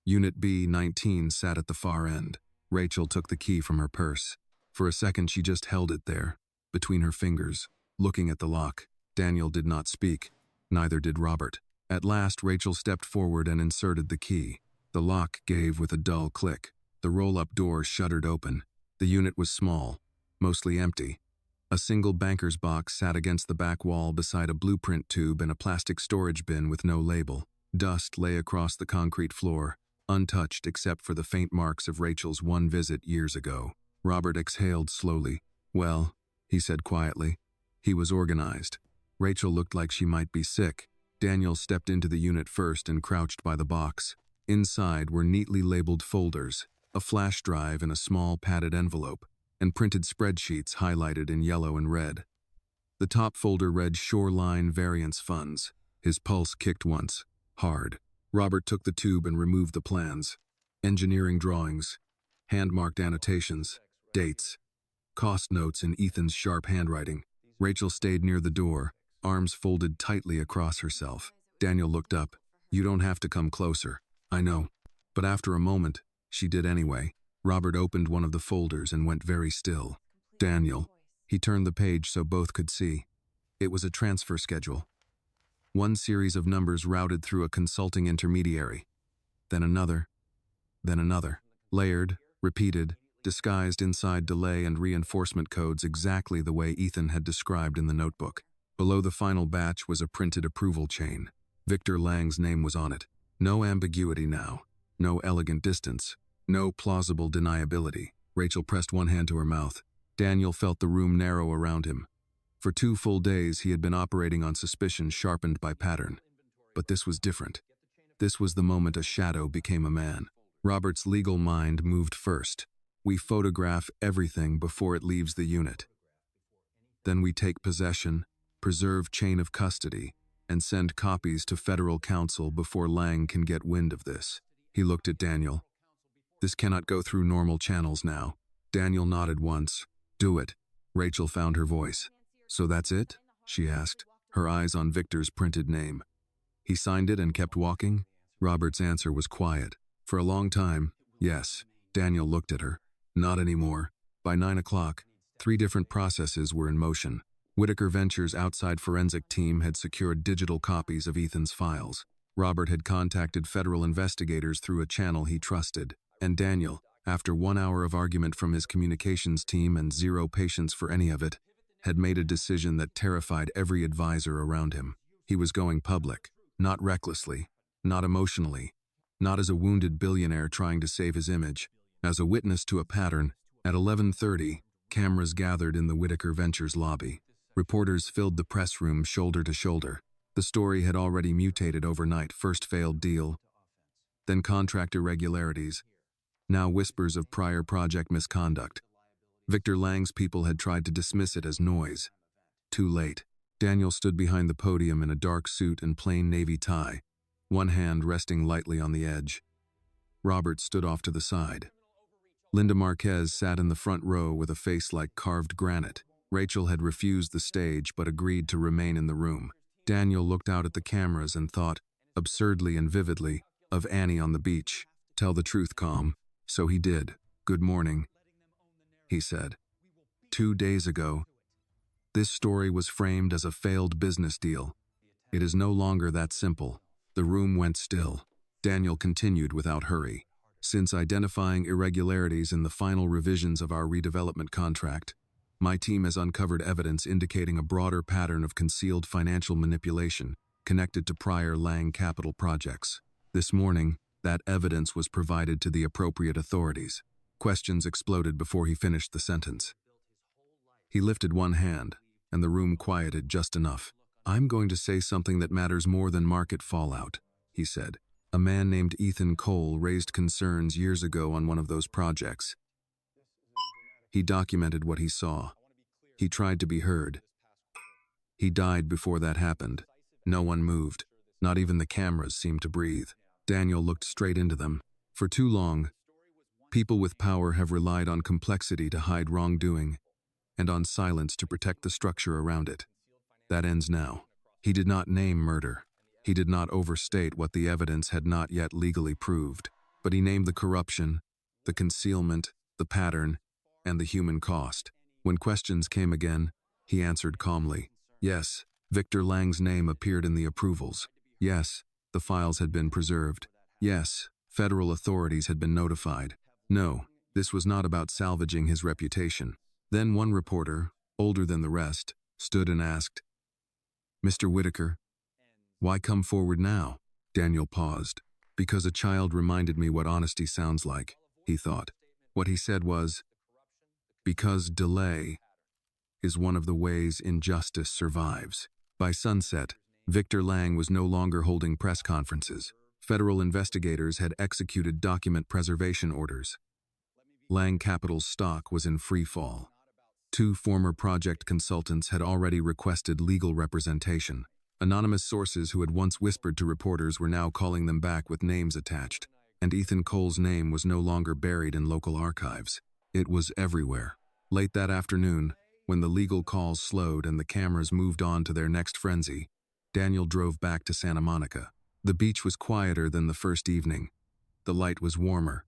Unit B-19 sat at the far end. Rachel took the key from her purse. For a second she just held it there, between her fingers, looking at the lock. Daniel did not speak, neither did Robert. At last Rachel stepped forward and inserted the key. The lock gave with a dull click. The roll-up door shuddered open. The unit was small, mostly empty. A single banker's box sat against the back wall beside a blueprint tube and a plastic storage bin with no label. Dust lay across the concrete floor, untouched except for the faint marks of Rachel's one visit years ago. Robert exhaled slowly. Well, he said quietly. He was organized. Rachel looked like she might be sick. Daniel stepped into the unit first and crouched by the box. Inside were neatly labeled folders, a flash drive in a small padded envelope, and printed spreadsheets highlighted in yellow and red. The top folder read Shoreline Variance Funds. His pulse kicked once, hard. Robert took the tube and removed the plans. Engineering drawings, hand-marked annotations, dates, cost notes in Ethan's sharp handwriting. Rachel stayed near the door, arms folded tightly across herself. Daniel looked up. You don't have to come closer. I know. But after a moment, she did anyway. Robert opened one of the folders and went very still. Daniel. He turned the page so both could see. It was a transfer schedule. One series of numbers routed through a consulting intermediary. Then another. Then another. Layered, repeated, disguised inside delay and reinforcement codes exactly the way Ethan had described in the notebook. Below the final batch was a printed approval chain. Victor Lang's name was on it. No ambiguity now. No elegant distance. No plausible deniability. Rachel pressed one hand to her mouth. Daniel felt the room narrow around him. For 2 full days, he had been operating on suspicion sharpened by pattern. But this was different. This was the moment a shadow became a man. Robert's legal mind moved first. We photograph everything before it leaves the unit. Then we take possession, preserve chain of custody, and send copies to federal counsel before Lang can get wind of this. He looked at Daniel. This cannot go through normal channels now. Daniel nodded once. Do it. Rachel found her voice. So that's it? She asked, her eyes on Victor's printed name. He signed it and kept walking? Robert's answer was quiet. For a long time, yes. Daniel looked at her. Not anymore. By 9 o'clock, 3 different processes were in motion. Whitaker Ventures' outside forensic team had secured digital copies of Ethan's files. Robert had contacted federal investigators through a channel he trusted. And Daniel, after 1 hour of argument from his communications team and 0 patience for any of it, had made a decision that terrified every advisor around him. He was going public, not recklessly, not emotionally, not as a wounded billionaire trying to save his image, as a witness to a pattern. At 11:30, cameras gathered in the Whitaker Ventures lobby. Reporters filled the press room shoulder to shoulder. The story had already mutated overnight. First failed deal, then contract irregularities, now whispers of prior project misconduct. Victor Lang's people had tried to dismiss it as noise. Too late. Daniel stood behind the podium in a dark suit and plain navy tie, one hand resting lightly on the edge. Robert stood off to the side. Linda Marquez sat in the front row with a face like carved granite. Rachel had refused the stage but agreed to remain in the room. Daniel looked out at the cameras and thought, absurdly and vividly, of Annie on the beach. Tell the truth, calm. So he did. Good morning, he said. 2 days ago, this story was framed as a failed business deal. It is no longer that simple. The room went still. Daniel continued without hurry. Since identifying irregularities in the final revisions of our redevelopment contract, my team has uncovered evidence indicating a broader pattern of concealed financial manipulation connected to prior Lang capital projects. This morning, that evidence was provided to the appropriate authorities. Questions exploded before he finished the sentence. He lifted one hand, and the room quieted just enough. I'm going to say something that matters more than market fallout, he said. A man named Ethan Cole raised concerns years ago on one of those projects. He documented what he saw. He tried to be heard. He died before that happened. No one moved. Not even the cameras seemed to breathe. Daniel looked straight into them. For too long, people with power have relied on complexity to hide wrongdoing, and on silence to protect the structure around it. That ends now. He did not name murder. He did not overstate what the evidence had not yet legally proved, but he named the corruption, the concealment, the pattern, and the human cost. When questions came again, he answered calmly. Yes, Victor Lang's name appeared in the approvals. Yes, the files had been preserved. Yes, federal authorities had been notified. No, this was not about salvaging his reputation. Then one reporter, older than the rest, stood and asked, Mr. Whitaker, why come forward now? Daniel paused. Because a child reminded me what honesty sounds like, he thought. What he said was, because delay is one of the ways injustice survives. By sunset, Victor Lang was no longer holding press conferences. Federal investigators had executed document preservation orders. Lang Capital's stock was in free fall. 2 former project consultants had already requested legal representation. Anonymous sources who had once whispered to reporters were now calling them back with names attached, and Ethan Cole's name was no longer buried in local archives. It was everywhere. Late that afternoon, when the legal calls slowed and the cameras moved on to their next frenzy, Daniel drove back to Santa Monica. The beach was quieter than the first evening. The light was warmer.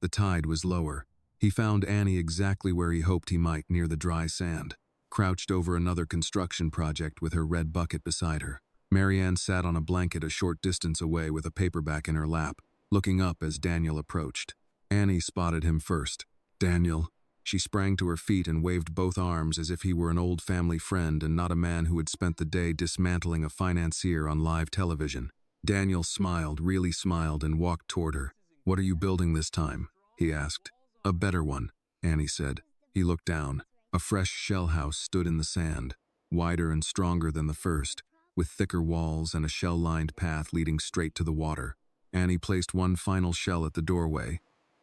The tide was lower. He found Annie exactly where he hoped he might, near the dry sand, crouched over another construction project with her red bucket beside her. Marianne sat on a blanket a short distance away with a paperback in her lap, looking up as Daniel approached. Annie spotted him first. Daniel. She sprang to her feet and waved both arms as if he were an old family friend and not a man who had spent the day dismantling a financier on live television. Daniel smiled, really smiled, and walked toward her. "What are you building this time?" he asked. "A better one," Annie said. He looked down. A fresh shell house stood in the sand, wider and stronger than the first, with thicker walls and a shell-lined path leading straight to the water. Annie placed one final shell at the doorway,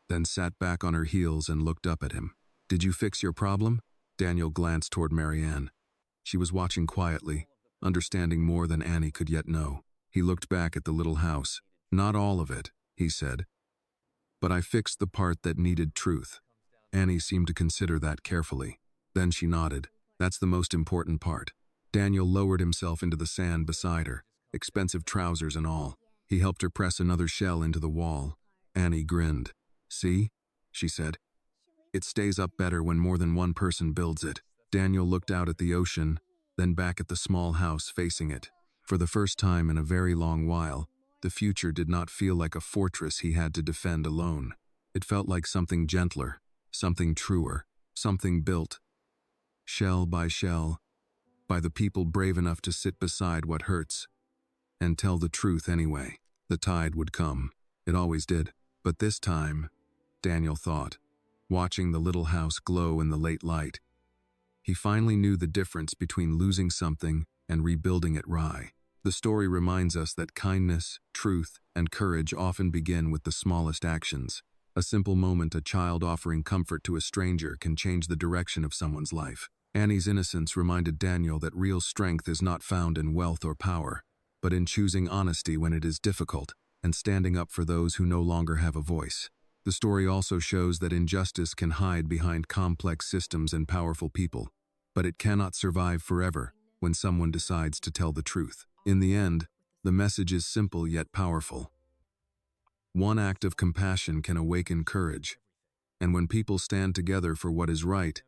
then sat back on her heels and looked up at him. "Did you fix your problem?" Daniel glanced toward Marianne. She was watching quietly, understanding more than Annie could yet know. He looked back at the little house. "Not all of it," he said. "But I fixed the part that needed truth." Annie seemed to consider that carefully. Then she nodded. "That's the most important part." Daniel lowered himself into the sand beside her, expensive trousers and all. He helped her press another shell into the wall. Annie grinned. "See?" she said. "It stays up better when more than one person builds it." Daniel looked out at the ocean, then back at the small house facing it. For the first time in a very long while, the future did not feel like a fortress he had to defend alone. It felt like something gentler, something truer, something built, shell by shell, by the people brave enough to sit beside what hurts and tell the truth anyway. The tide would come. It always did. But this time, Daniel thought, watching the little house glow in the late light, he finally knew the difference between losing something and rebuilding it right. The story reminds us that kindness, truth, and courage often begin with the smallest actions. A simple moment, a child offering comfort to a stranger, can change the direction of someone's life. Annie's innocence reminded Daniel that real strength is not found in wealth or power, but in choosing honesty when it is difficult and standing up for those who no longer have a voice. The story also shows that injustice can hide behind complex systems and powerful people, but it cannot survive forever when someone decides to tell the truth. In the end, the message is simple yet powerful. One act of compassion can awaken courage, and when people stand together for what is right,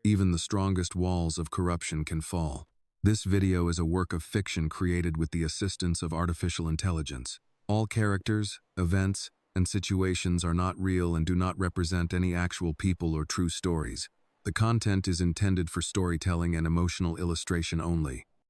even the strongest walls of corruption can fall. This video is a work of fiction created with the assistance of artificial intelligence. All characters, events, and situations are not real and do not represent any actual people or true stories. The content is intended for storytelling and emotional illustration only.